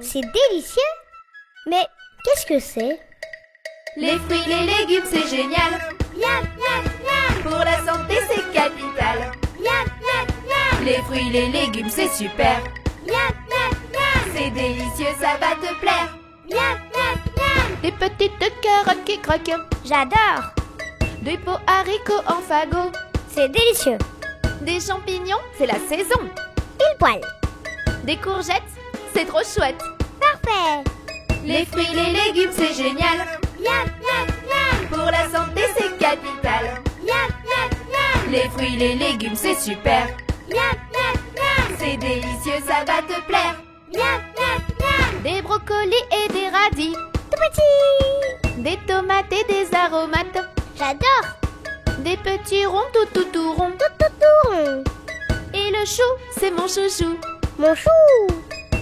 C'est délicieux. Mais qu'est-ce que c'est? Les fruits, les légumes, c'est génial. Miam, miam, miam. Pour la santé, c'est capital. Miam, miam, miam. Les fruits, les légumes, c'est super. Miam, miam, miam. C'est délicieux, ça va te plaire. Miam, miam, miam. Des petites carottes qui croquent, J'adore. des pots haricots en fagot, C'est délicieux. des champignons, c'est la saison, Pile poil. des courgettes, c'est trop chouette. Parfait. Les fruits, les légumes, c'est génial. Miam, miam, miam. Pour la santé, c'est capital. Miam, miam, miam. Les fruits, les légumes, c'est super. Miam, miam, miam. C'est délicieux, ça va te plaire. Miam, miam, miam. Des brocolis et des radis, Tout petit. des tomates et des aromates, J'adore. des petits ronds tout ronds. Tout rond. Et le chou, c'est mon chouchou. Mon chou.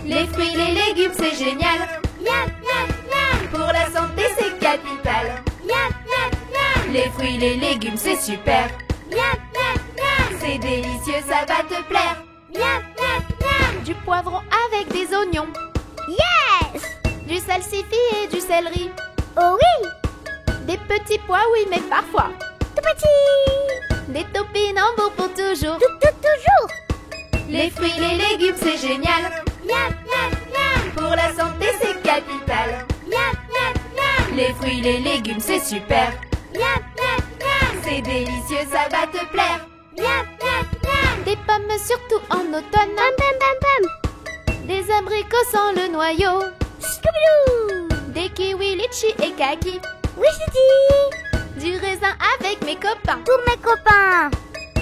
Les fruits, les légumes, c'est génial. Miam, miam, miam. Pour la santé, c'est capital. Miam, miam, miam. Les fruits, les légumes, c'est super. Miam, miam, miam. C'est délicieux, ça va te plaire. Miam, miam, miam. Du poivron avec des oignons, Yes. du salsifis et du céleri, Oh oui. des petits pois, oui, mais parfois, Tout petit. des topinambours pour toujours. Toujours. Les fruits, les légumes, c'est génial. Miam, miam, miam. Pour la santé, c'est capital. Miam, miam, miam. Les fruits, les légumes, c'est super. Miam, miam, miam. C'est délicieux, ça va te plaire. Miam, miam, miam. Des pommes surtout en automne, Pam, pam, pam, pam. des abricots sans le noyau, Scooby-Doo. des kiwis, litchis et kaki, Oui, je dis. du raisin avec mes copains. Tous mes copains.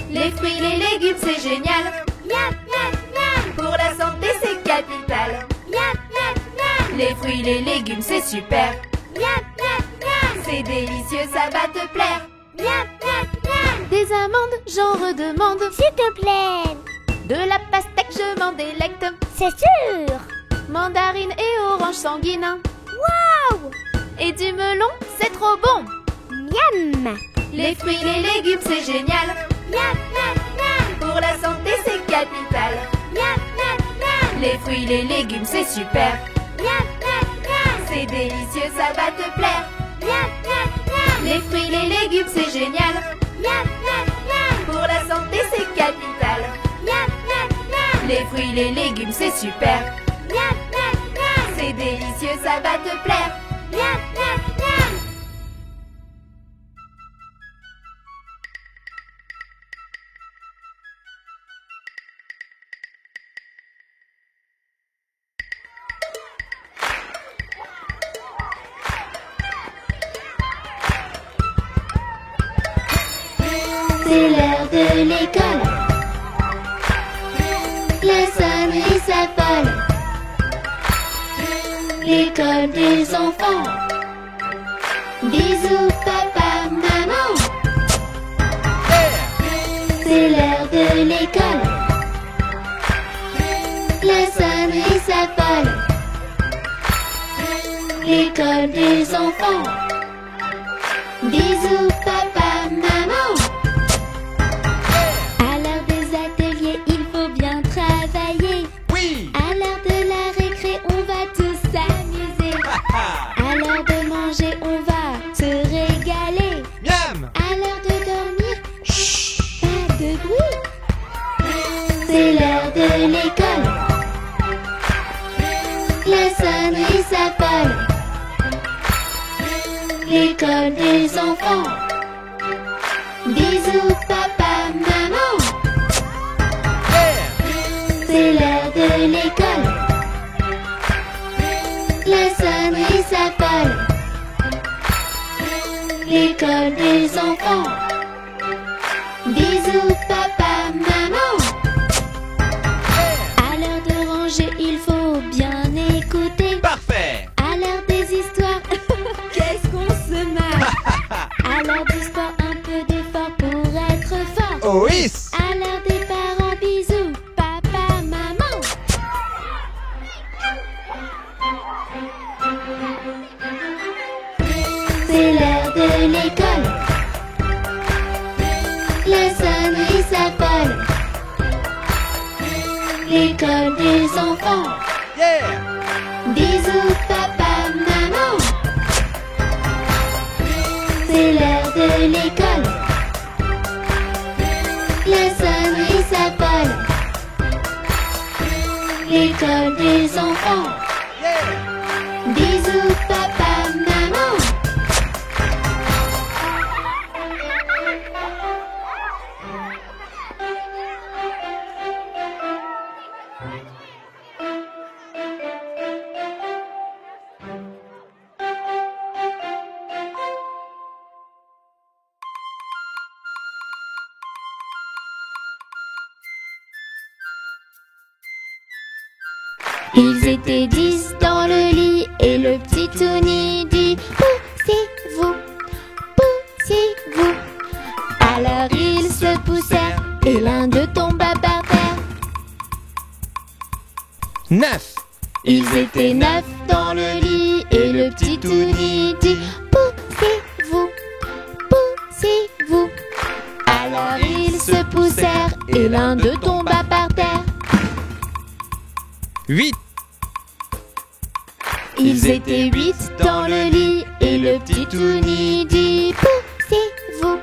Les fruits, les légumes, c'est génial. Miam, miam, miam. Pour la santé, c'est capital. Miam, miam, miam. Les fruits, les légumes, c'est super. Miam, miam, miam. C'est délicieux, ça va te plaire. Miam, miam, miam. Des amandes, j'en redemande, S'il te plaît. de la pastèque, je m'en délecte, C'est sûr. mandarine et orange sanguine, Waouh. et du melon, c'est trop bon. Miam. Les fruits, les légumes, c'est génial. Miam, miam, miam. Pour la santé, c'est capital. Miam, miam, miam. Les fruits, les légumes, c'est super. Miam, miam, miam. C'est délicieux, ça va te plaire. Miam, miam, miam. Les fruits, les légumes, c'est génial. Miam, miam, miam. Pour la santé, c'est capital. Miam, miam, miam. Les fruits, les légumes, c'est super. Miam, miam, miam. C'est délicieux, ça va te plaire. Miam, miam, miam. C'est l'heure de l'école. La sonnerie s'affole. L'école des enfants. Bisous papa, maman. C'est l'heure de l'école. La sonnerie s'affole. L'école des enfants. Bisous papa, maman. À l'heure des ateliers, il faut bien travailler. Oui. À l'heure de la récré, on va tous s'amuser. À l'heure de manger, on va se régaler. Miam. À l'heure de dormir, chut, pas de bruit. C'est l'heure de l'école. La sonnerie s'affole. L'école des enfants. Bisous papa, maman. C'est l'heure de l'école. La sonnerie s'affole. L'école des enfants. Bisous papa, maman. À l'heure de ranger, il faut bien écouter. Parfait. À l'heure des histoires, qu'est-ce qu'on se marre. À l'heure du sport, un peu d'effort pour être fort. Oh oui. À l'heure des parents, bisous, papa, maman. C'est l'heure de l'école. La sonnerie s'affole. L'école des enfants. Yeah. Bisous papa, maman. C'est l'heure de l'école. La sonnerie s'affole. L'école des enfants. Bisous papa, maman. Ils étaient 10 dans le lit et le petit Tony dit poussez-vous, poussez-vous. Alors ils se poussèrent et l'un d'eux tomba par terre. 9. Ils étaient 9 dans le lit et le petit Tony dit poussez-vous, poussez-vous. Alors ils se poussèrent et l'un d'eux tomba par terre. 8. Ils étaient 8 dans le lit et le petit Tony dit poussez-vous,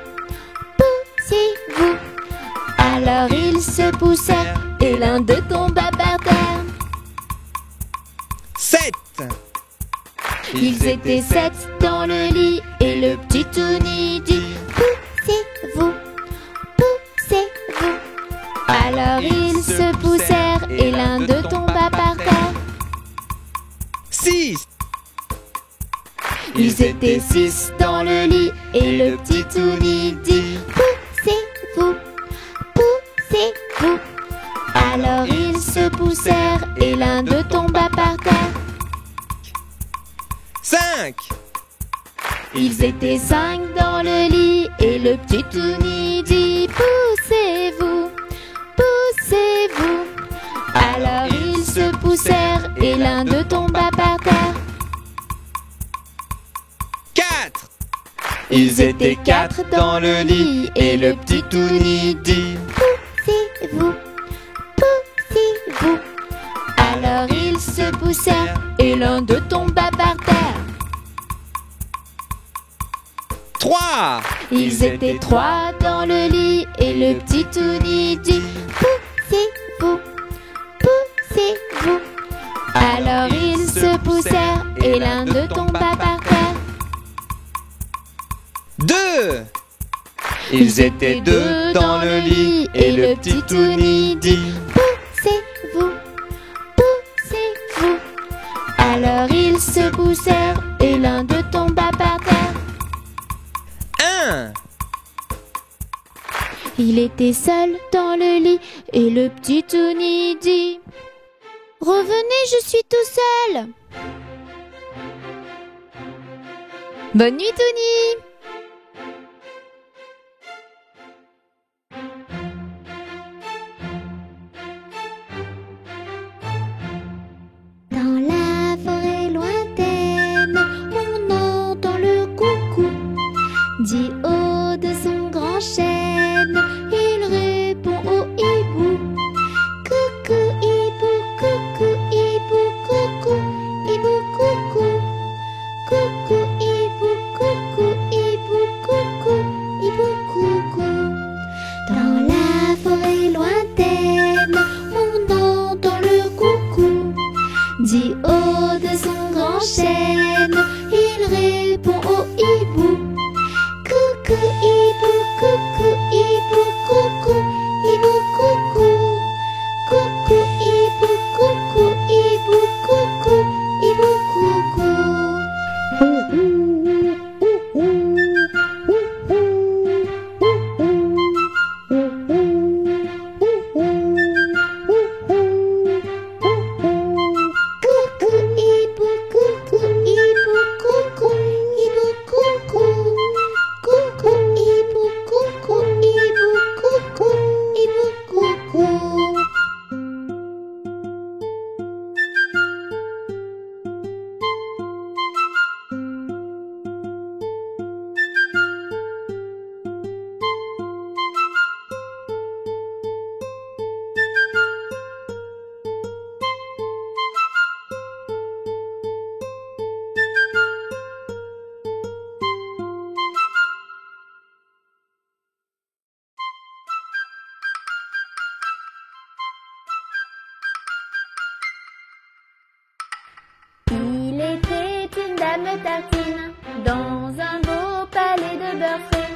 poussez-vous. Alors ils se poussèrent et l'un d'eux tomba par terre. 7. Ils étaient 7 dans le lit et le petit Tony dit poussez-vous, poussez-vous. Alors ils se poussèrent et l'un d'eux tomba par terre. 6. Ils étaient 6 dans le lit et le petit Tony dit poussez-vous, poussez-vous. Alors ils se poussèrent et l'un d'eux tomba par terre. 5. Ils étaient 5 dans le lit et le petit Tony dit poussez-vous, poussez-vous. Alors ils se poussèrent et l'un d'eux tomba par terre. 4. Ils étaient 4 dans le lit et le petit Tony dit poussez-vous, poussez-vous. Alors ils se poussèrent et l'un d'eux tomba par terre. 3. Ils étaient 3 dans le lit et le petit Tony dit poussez-vous, poussez-vous. Alors ils se poussèrent et l'un d'eux tomba par terre. 2. Ils étaient 2 dans le lit et le petit Tony dit poussez-vous, poussez-vous. Alors ils se poussèrent et l'un d'eux tomba par terre. 1. Il était seul dans le lit et le petit Touni dit: revenez, je suis tout seul. Bonne nuit, Touni. Dans la forêt lointaine, on entend le coucou. Dit haut de son grand chêne, il répond au hibou. Coucou hibou, coucou hibou, coucou hibou, coucou. Coucou hibou, coucou hibou, coucou hibou, coucou. Dans la forêt lointaine, on entend le coucou. Dit haut de son grand chêne, il répond au hibou. Coucou hibou, coucou hibou, coucou hibou, coucou. Coucou hibou, coucou hibou, coucou hibou, coucou. Il était une dame tartine dans un beau palais de beurre frais.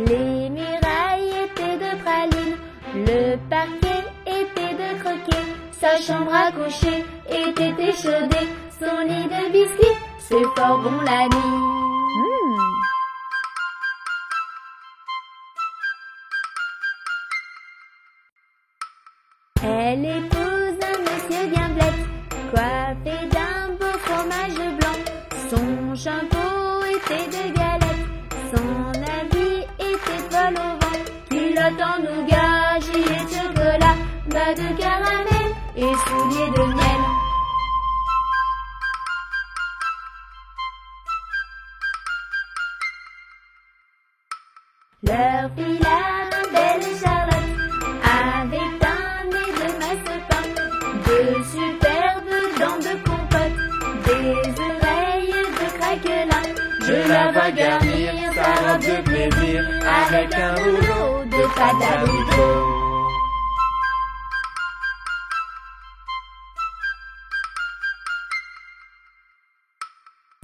Les murailles étaient de praline, le parquet était de croquet. Sa chambre à coucher était échaudée, son lit de biscuits, c'est fort bon la nuit. Elle épouse un monsieur bien blette, coiffé d'un beau fromage blanc. Son chapeau était de galette, son habit était poil au vent. Culotte en nougat, gilet de chocolat, bas de caramel et souliers de miel. Leur fille la belle Charlotte, avec un nez de masse-pain, de superbes dents de compote, des oreilles de craquelin. Je la vois garnir sa robe de plaisir avec un rouleau de pâte à moudre.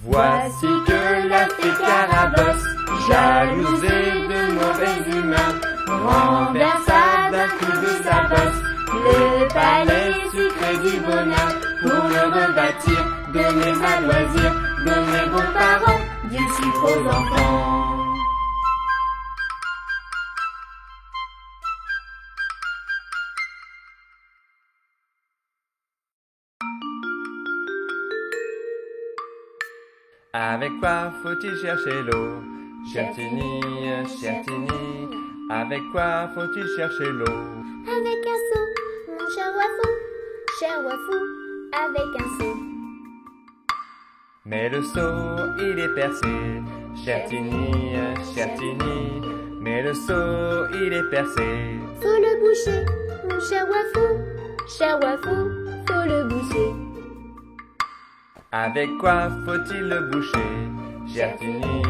Voici que la fée Carabosse, jalousée de mauvaise humeur, renversa d'un coup de sa bosse le palais sucré du bonheur. Pour le rebâtir, donner à loisir, donner bons parents, du sucre aux enfants. Avec quoi faut-il chercher l'eau? Cher Tini, avec quoi faut-il chercher l'eau? Avec un seau, mon cher Wafou, avec un seau. Mais le seau, il est percé. Cher Tini, mais le seau, il est percé. Faut le boucher, mon cher Wafou, faut le boucher. Avec quoi faut-il le boucher? Cher Tini,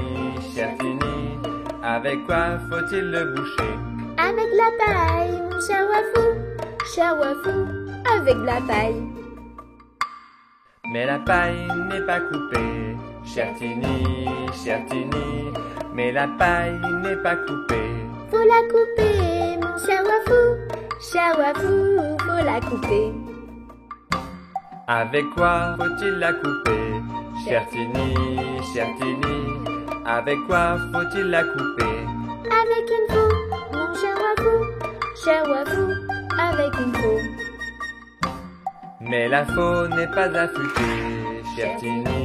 avec quoi faut-il le boucher? Avec la paille, mon cher Wafou, avec la paille. Mais la paille n'est pas coupée. Cher Tini, mais la paille n'est pas coupée. Faut la couper, mon cher Wafou, faut la couper. Avec quoi faut-il la couper? Cher Tini, avec quoi faut-il la couper? Avec une faux, mon cher Wafou, cher Wafou, avec une faux. Mais la faux n'est pas affûtée, cher Tini,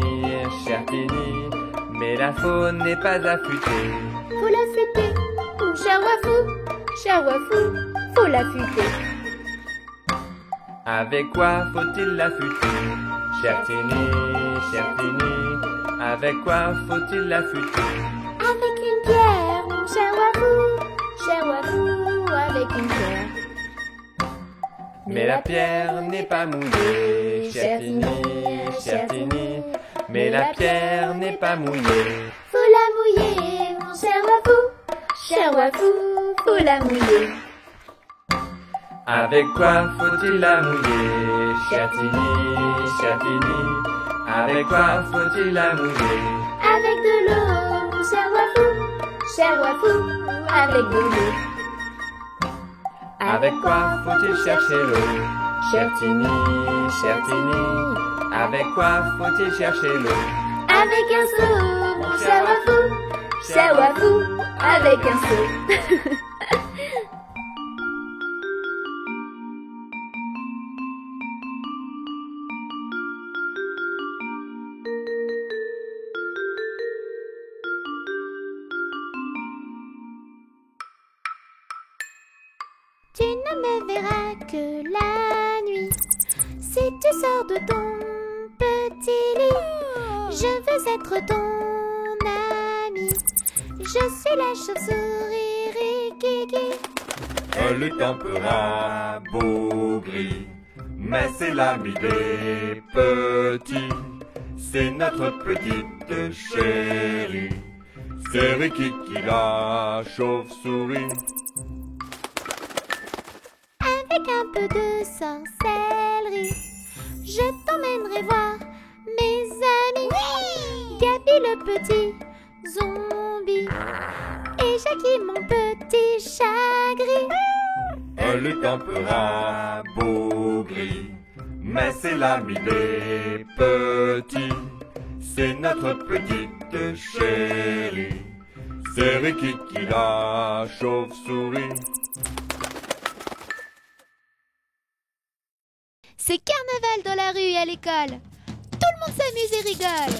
mais la faux n'est pas affûtée. Faut l'affûter, mon cher Wafou, faut l'affûter. Avec quoi faut-il l'affûter, cher Tini, avec quoi faut-il l'affûter? Avec une pierre, mon cher Wafou, avec une pierre. Mais la pierre n'est pas mouillée, cher Tini, mais la pierre n'est pas mouillée. Faut la mouiller, mon cher Wafou, faut la mouiller. Avec quoi faut-il la mouiller, cher Tini, avec quoi faut-il la mouiller? Avec de l'eau, mon cher Wafou, avec de l'eau. Avec quoi faut-il chercher l'eau, cher Tini, avec quoi faut-il chercher l'eau? Avec un seau, mon cher Wafou, avec un seau. Tu ne me verras que la nuit. Si tu sors de ton petit lit, je veux être ton ami. Je suis la chauve-souris Rikiki. Elle est un peu rabougrie, mais c'est l'ami des petits. C'est notre petite chérie. C'est Rikiki la chauve-souris. Avec un peu de sorcellerie, je t'emmènerai voir mes amis. Gabi le petit zombie et Jackie mon petit chat gris. Elle est un peu rabougrie, mais c'est l'ami des petits. C'est notre petite chérie. C'est Rikiki la chauve-souris. C'est carnaval dans la rue et à l'école. Tout le monde s'amuse et rigole.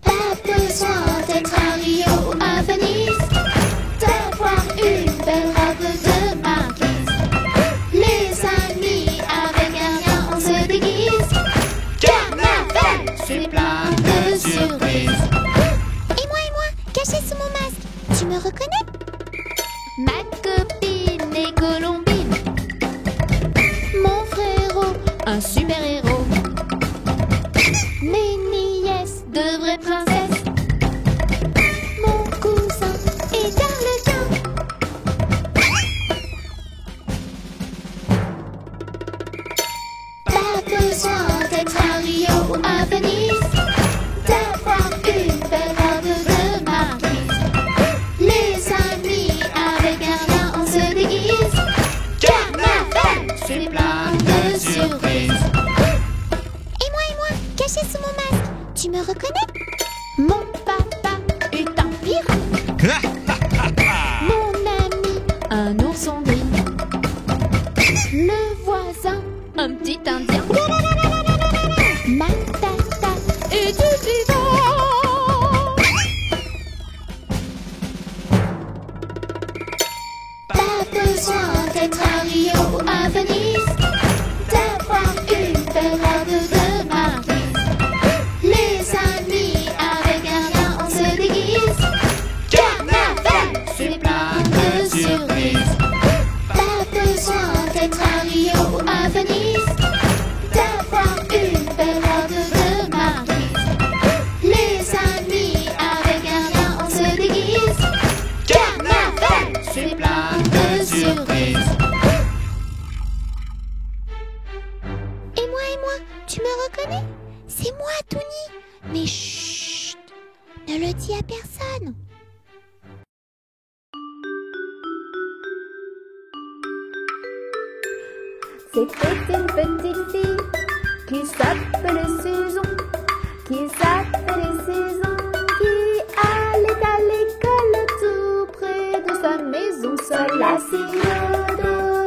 Pas besoin d'être à Rio ou à Venise, d'avoir une belle robe de marquise. Les amis, avec un rien, on se déguise. Carnaval, c'est plein de surprises. Et moi, caché sous mon masque, tu me reconnais? Ma copine est Colombine, mon frérot, un super-héros. Mes nièces, de vraies princesses. Mon cousin est Arlequin. Pas besoin d'être à Rio ou à Venise, d'avoir une belle robe de marquise. Les amis, avec un rien, on se déguise. Carnaval, c'est plein de surprises. Et moi, caché sous mon masque, tu me reconnais? Mon papa est un pirate. Mon ami, un ourson gris. Le voisin, Un petit indien. ma tata est du vivant. Pas besoin d'être à Rio ou à Venise, d'avoir une belle robe de marquise. Les amis, avec un rien, on se déguise. Carnaval, c'est plein de surprises. Pas besoin d'être à Rio ou à Venise, d'avoir une belle robe de marquise. Les amis, avec un rien, on se déguise. Carnaval, c'est plein de surprises. Et moi, tu me reconnais? C'est moi, Touni. Mais chut, ne le dis à personne. C'était une petite fille qui s'appelait Susan, qui allait à l'école tout près de sa maison seule, assise au dos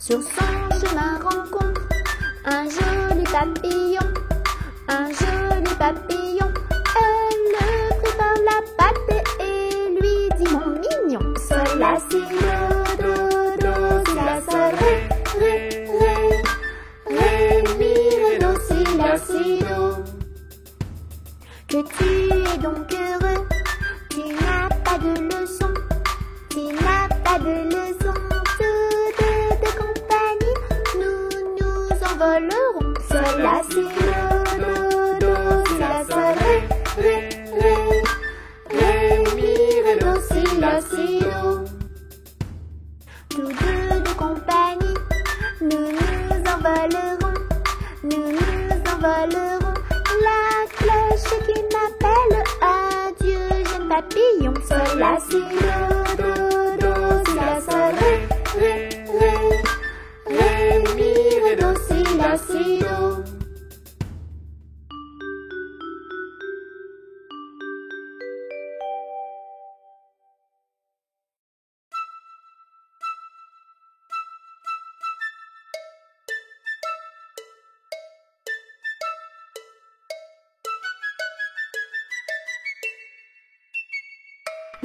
Sur son chemin rencontre un joli papillon, un joli papillon. Elle le prit par la patte et lui dit: mon mignon, sol la si do do si la sol ré mi ré do si la si do. Que tu es donc heureux, tu n'as pas de leçon, tu n'as pas de leçon. Tous deux de compagnie, nous nous envolerons. Sol la si do si la sol ré mi ré do si la si do. Tous deux de compagnie, nous nous envolerons, nous nous envolerons. La cloche qui m'appelle, adieu jeune papillon. Sol la si do si la sol ré mi ré do si la si do.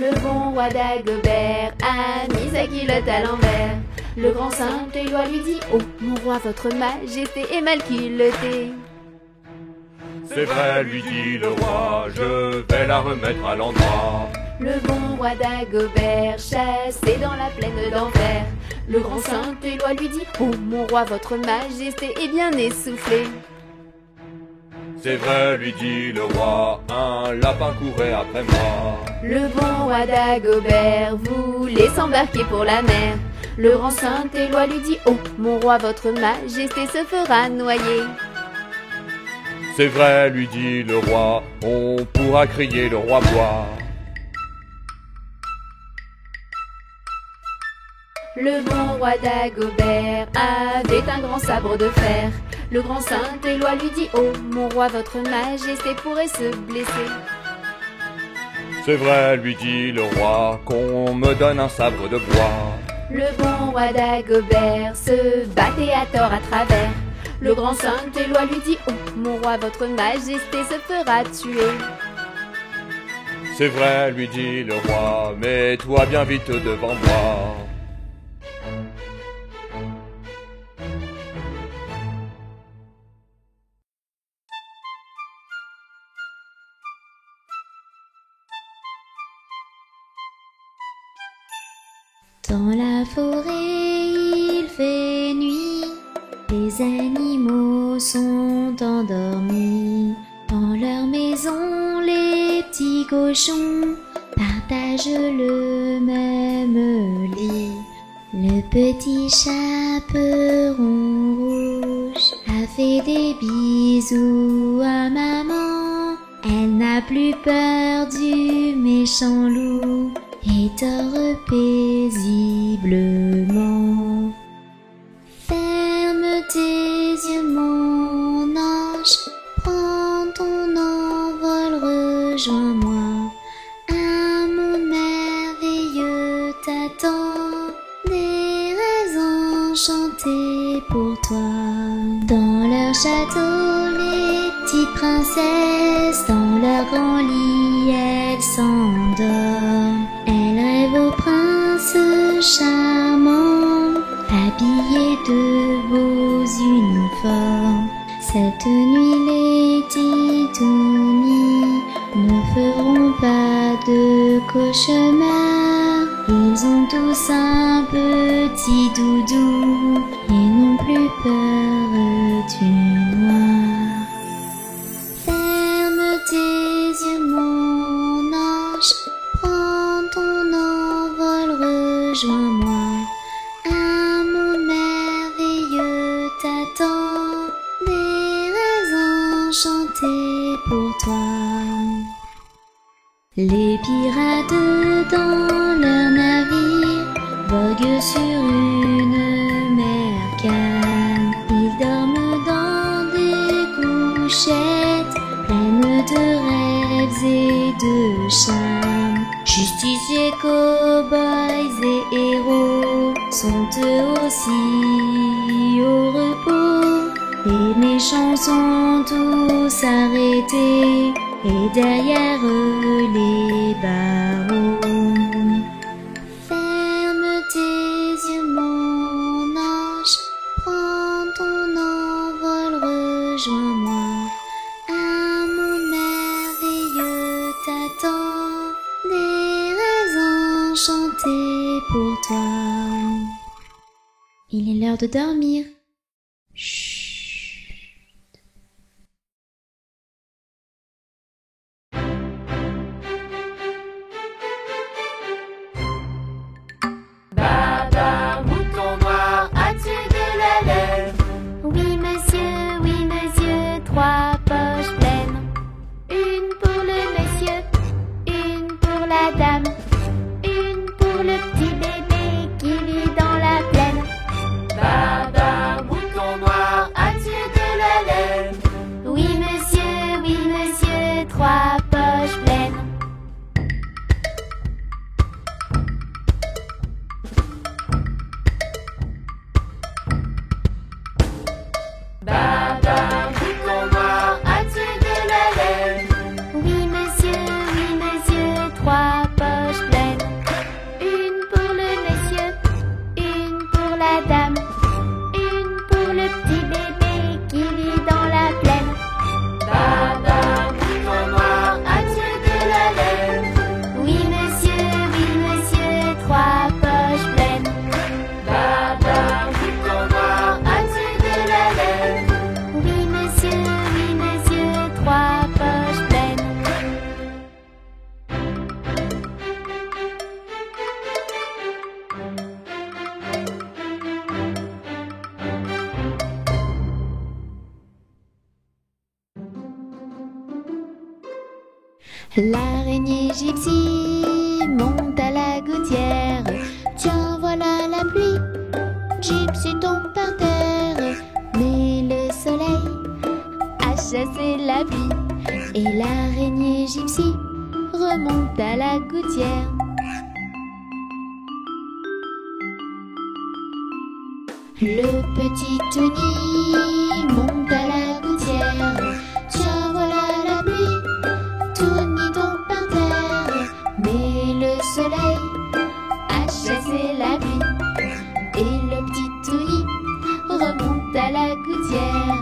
Le bon roi d'Agobert a mis sa culotte à l'envers. Le grand Saint-Éloi lui dit: oh, mon roi, votre majesté est mal culottée. C'est vrai, lui dit le roi, je vais la remettre à l'endroit. Le bon roi d'Agobert, chassé dans la plaine d'enfer. Le grand Saint-Éloi lui dit: oh, mon roi, votre majesté est bien essoufflée. C'est vrai, lui dit le roi, un lapin courait après moi. Le bon roi d'Agobert voulait s'embarquer pour la mer. Le grand Saint-Éloi lui dit: oh, mon roi, votre majesté se fera noyer. C'est vrai, lui dit le roi, on pourra crier le roi bois. Le bon roi d'Agobert avait un grand sabre de fer. Le grand Saint-Éloi lui dit: oh, mon roi, votre majesté pourrait se blesser. C'est vrai, lui dit le roi, qu'on me donne un sabre de bois. Le bon roi d'Agobert se battait à tort à travers. Le grand Saint-Éloi lui dit: oh, mon roi, votre majesté se fera tuer. C'est vrai, lui dit le roi, mets-toi bien vite devant moi. Dans la forêt il fait nuit, les animaux sont endormis. Dans leur maison les petits cochons partagent le même lit. Le petit chaperon rouge a fait des bisous à maman. Elle n'a plus peur du méchant loup et dort paisiblement. Ferme tes yeux mon ange, prends ton envol, rejoins-moi. Un monde merveilleux t'attend, des rêves enchantés pour toi. Dans leur château les petites princesses, dans leur grand lit elles s'endorment. Elles rêvent au prince charmant, habillés de beaux uniformes. Cette nuit les titounis ne feront pas de cauchemar. Ils ont tous un petit doudou et n'ont plus peur du noir. Ferme tes yeux mon ange, prends ton envol, rejoins-moi. Un monde merveilleux t'attend, des rêves enchantés pour toi. Les pirates dans leur navire voguent sur une mer calme. Ils dorment dans des couchettes pleines de rêves rêves et de charmes. Justiciers, cow-boys et héros sont eux aussi au repos. Les méchants sont tous arrêtés et derrière eux les barreaux. Ferme tes yeux mon ange, prends ton envol, rejoins-moi. Un monde merveilleux t'attend, des rêves enchantés pour toi. Il est l'heure de dormir. Chut. Baba, mouton noir, as-tu de la laine? Oui monsieur, 3 poches pleines. Une pour le monsieur, une pour la dame, une pour le petit bébé qui vit dans la plaine. Baba, mouton noir, as-tu de la laine? Oui monsieur, 3 poches pleines. Baba, mouton noir, as-tu de la laine? Oui monsieur, 3 poches pleines. Une pour le monsieur, une pour la dame, une pour le petit bébé qui vit dans la plaine. Baba, mouton noir, as-tu de la laine? Oui monsieur, 3 poches pleines. Baba, mouton noir, as-tu de la laine? Oui monsieur, 3 poches pleines. L'araignée gypsy monte à la gouttière. Tiens, voilà la pluie. Gypsy tombe par terre. Mais le soleil a chassé la pluie. Et l'araignée gypsy remonte à la gouttière. Le petit Tony monte à la gouttière. Tiens, voilà la pluie. Tony tombe par terre. Mais le soleil a chassé la pluie. Et le petit Tony remonte à la gouttière.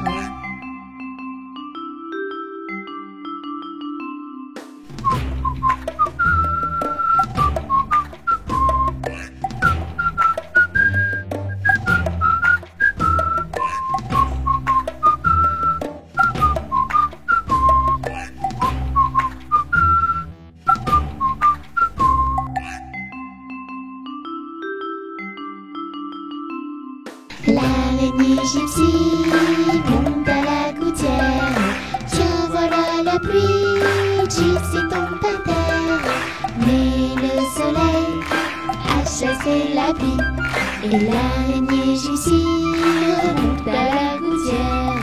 L'araignée gypsy monte à la gouttière. Tiens, voilà la pluie. Gypsy tombe par terre. Mais le soleil a chassé la pluie. Et l'araignée gypsy remonte à la gouttière.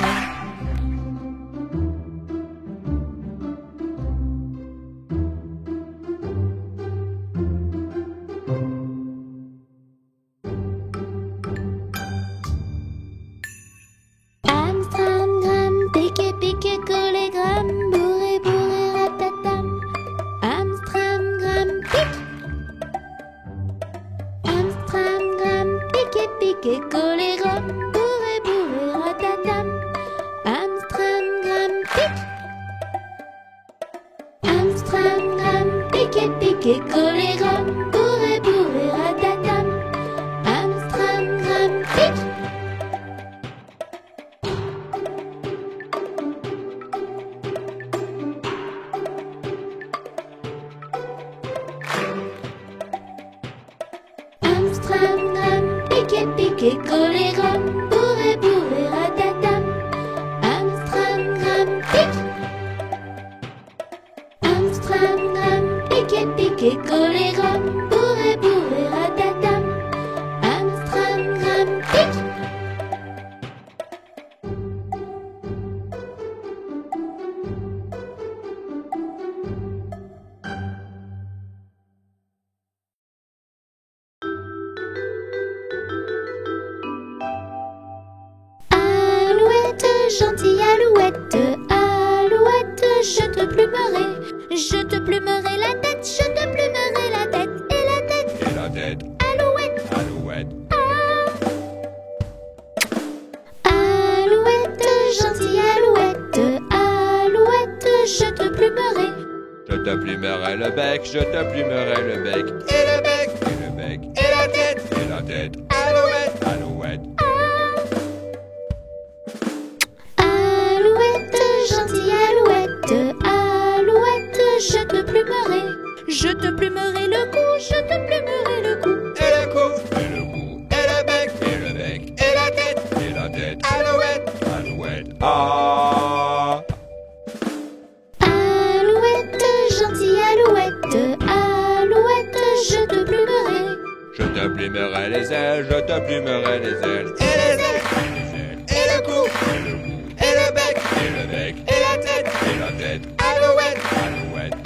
Amstramgram, pique, pique, collé, gram, bourré, bourré, ratatam. Amstramgram, pique. Amstramgram, pique, pique, collé, gram, bourré, bourré, ratatam. Amstramgram, pique. Amstramgram, pique, pique, collé, gram, bourré, bourré, ratatam. Amstramgram, pique. Amstramgram, pique, pique, collé, gram, bourré, bourré, ratatam. Amstramgram, pique. Amstramgram, pique, pique, collé, gram, bourré, bourré, ratatam. Amstramgram, pique. je te plumerai. Je te plumerai le bec, je te plumerai le bec. Et le bec, et le bec, et la tête, et la tête. Alouette, alouette. Alouette, gentille alouette, alouette, je te plumerai. Je te plumerai le cou, je te plumerai le cou. Et le cou, et le cou, et le bec, et la tête, et la tête. Alouette, alouette. Ah. Alouette, gentille alouette, alouette, je te plumerai. Je te plumerai les ailes, je te plumerai les ailes. Et les ailes, et le cou, et le bec, et la tête. Alouette, alouette.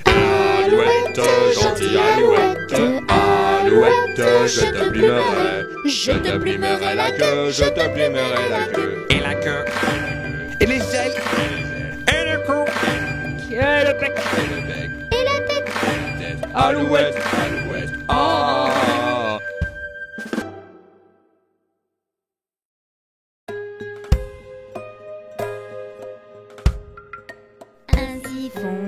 Alouette, gentille alouette, alouette, je te plumerai. Je te plumerai la queue, je te plumerai la queue. Et la queue. Et les ailes. Et le cou. Et le bec. Et la tête. Alouette, alouette. Ah. Ainsi font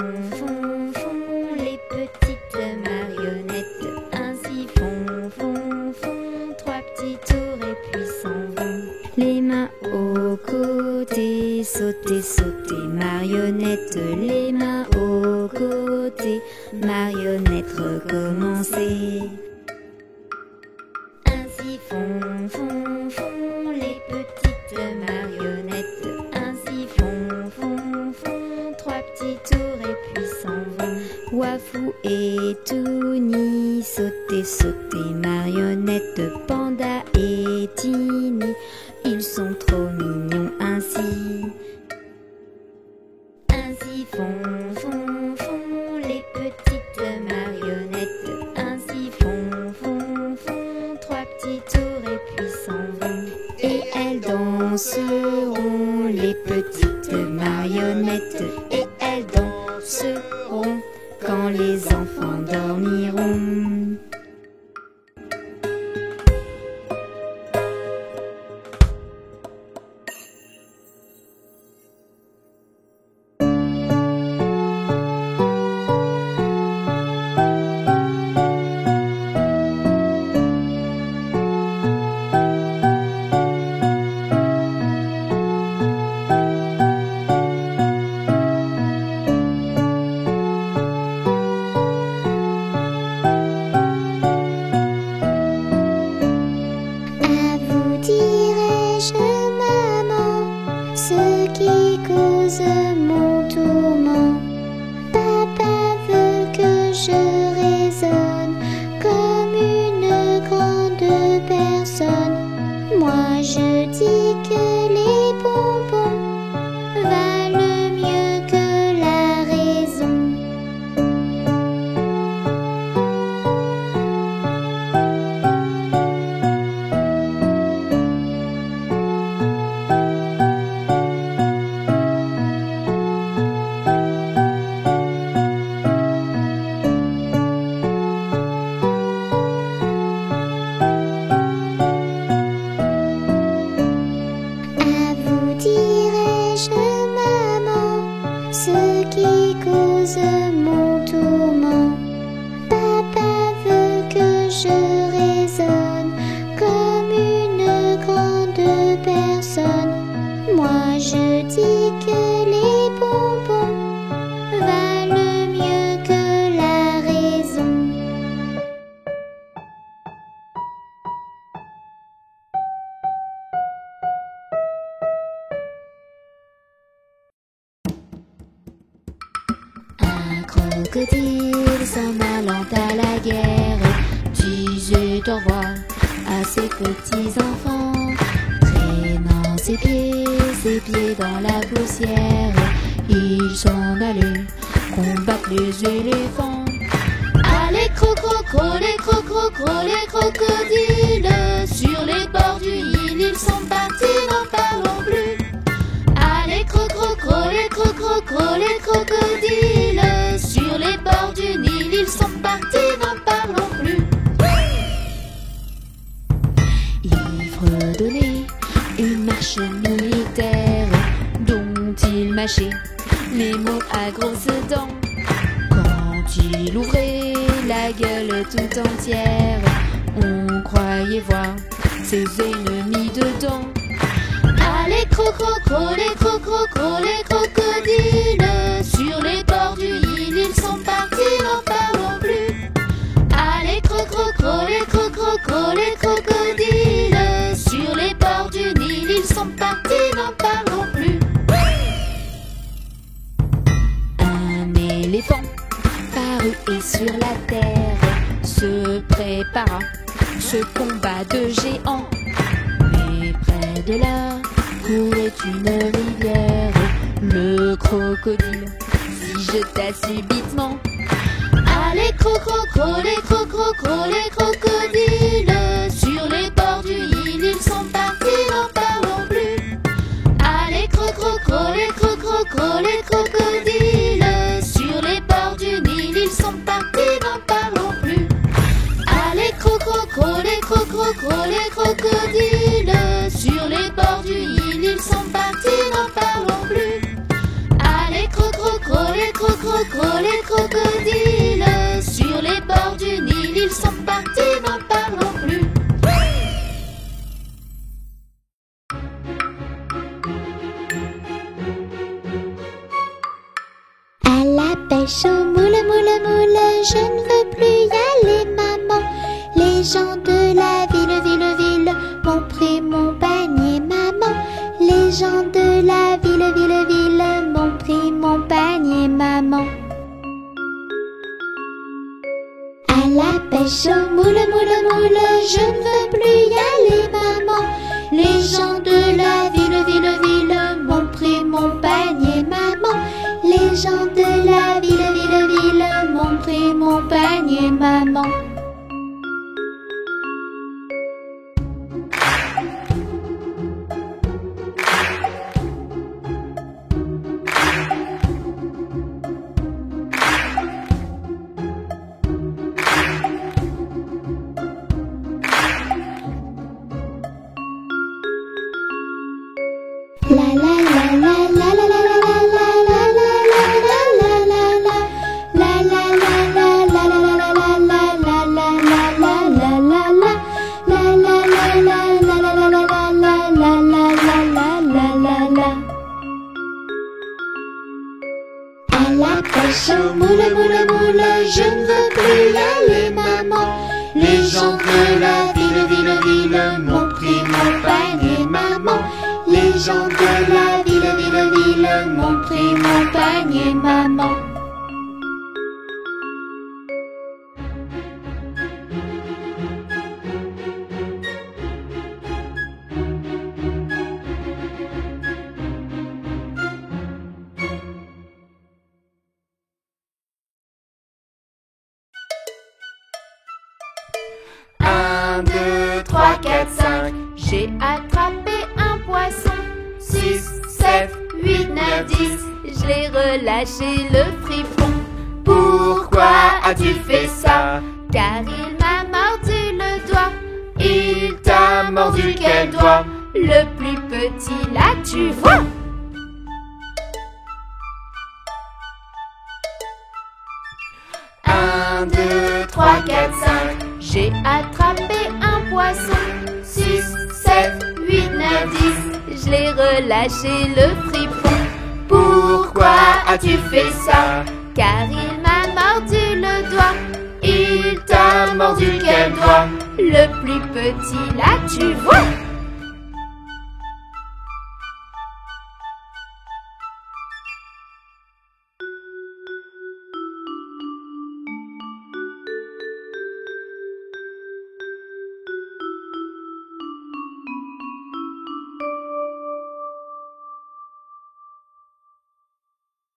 les petites marionnettes. Ainsi font trois petits tours et puis s'en vont. Les mains aux côtés, sauter, marionnette. Les mains aux côtés, marionnette, recommencer. Ainsi font les petites marionnettes. Ainsi font trois petits tours et puis s'en vont. Wafou et Touni, sauter, marionnette. Panda et Tini, ils sont trop mignons ainsi. Ainsi font les petites marionnettes. Ainsi font trois petits tours et puis s'en vont. Et elles danseront, les petites marionnettes. Et elles danseront quand les enfants dormiront. crocodile s'en allant à la guerre disait au revoir à ses petits enfants, traînant ses pieds dans la poussière. Il s'en allait combattre les éléphants. Allez crocro, les crocodiles, sur les bords du Nil, ils sont partis, n'en parlons plus. Allez crocro, les crocodiles, sur les bords du Nil, ils sont partis, n'en parlons plus. Il fredonnait une marche militaire dont mâcher les mots à grosses dents. Quand il ouvrait la gueule tout entière, on croyait voir ses ennemis dedans. Ah, les crococros, les crococros, les crocodiles, sur les bords du Nil, ils sont partis, n'en parlons plus. Ah, les crococros, les crococros, les crocodiles, sur les bords du Nil, ils sont partis, n'en parlons plus. Un éléphant parut et sur la terre se prépara ce combat de géants. Mais près de là courait une rivière, le crocodile s'y jeta subitement. Ah, les crococros, les crococros, les crocodiles, sur les bords du Nil, ils sont partis, n'en parlons plus. Ah, les crococros, les crococros, les crocodiles, sur les bords du Nil, ils sont partis, n'en parlons plus. Ah, les crococros, les crococros, les crocodiles, sur les bords du Nil, ils sont partis, n'en parlons plus. Ah, les crococros, les crococros, les crocodiles, sur les bords du Nil, ils sont partis, n'en parlons plus. À la pêche au moule, moule, moule, je ne veux plus y aller, maman. Les gens de la ville, ville, ville m'ont pris mon panier, maman. Les gens de la ville, ville, ville m'ont pris mon panier, maman. À la pêche au moule, moule, moule, je ne veux plus y aller, maman. Les gens de la ville, ville, ville m'ont pris mon panier, maman. Les gens de la ville, ville, ville m'ont pris mon panier, maman. La la la la la la la la À la pêche au moule, moule, moule, je ne veux plus y aller, maman. Les gens de la ville, ville, ville m'ont pris mon panier, maman. Les gens de la ville, ville, ville m'ont pris mon panier, maman. Un, 2, 3, 4, 5. J'ai attrapé un poisson. 6, 7, 8, 9, 10. Je l'ai relâché le fripon. Pourquoi as-tu fait ça? Car il m'a mordu le doigt. Il t'a mordu quel doigt? Le plus petit là, tu vois. Un, 2, 3, 4, 5. J'ai attrapé un poisson. 6, 7, 8, 9, 10. Je l'ai relâché le fripon. Pourquoi as-tu fait ça? Car il m'a mordu le doigt. Il t'a mordu quel doigt? Le plus petit là, tu vois.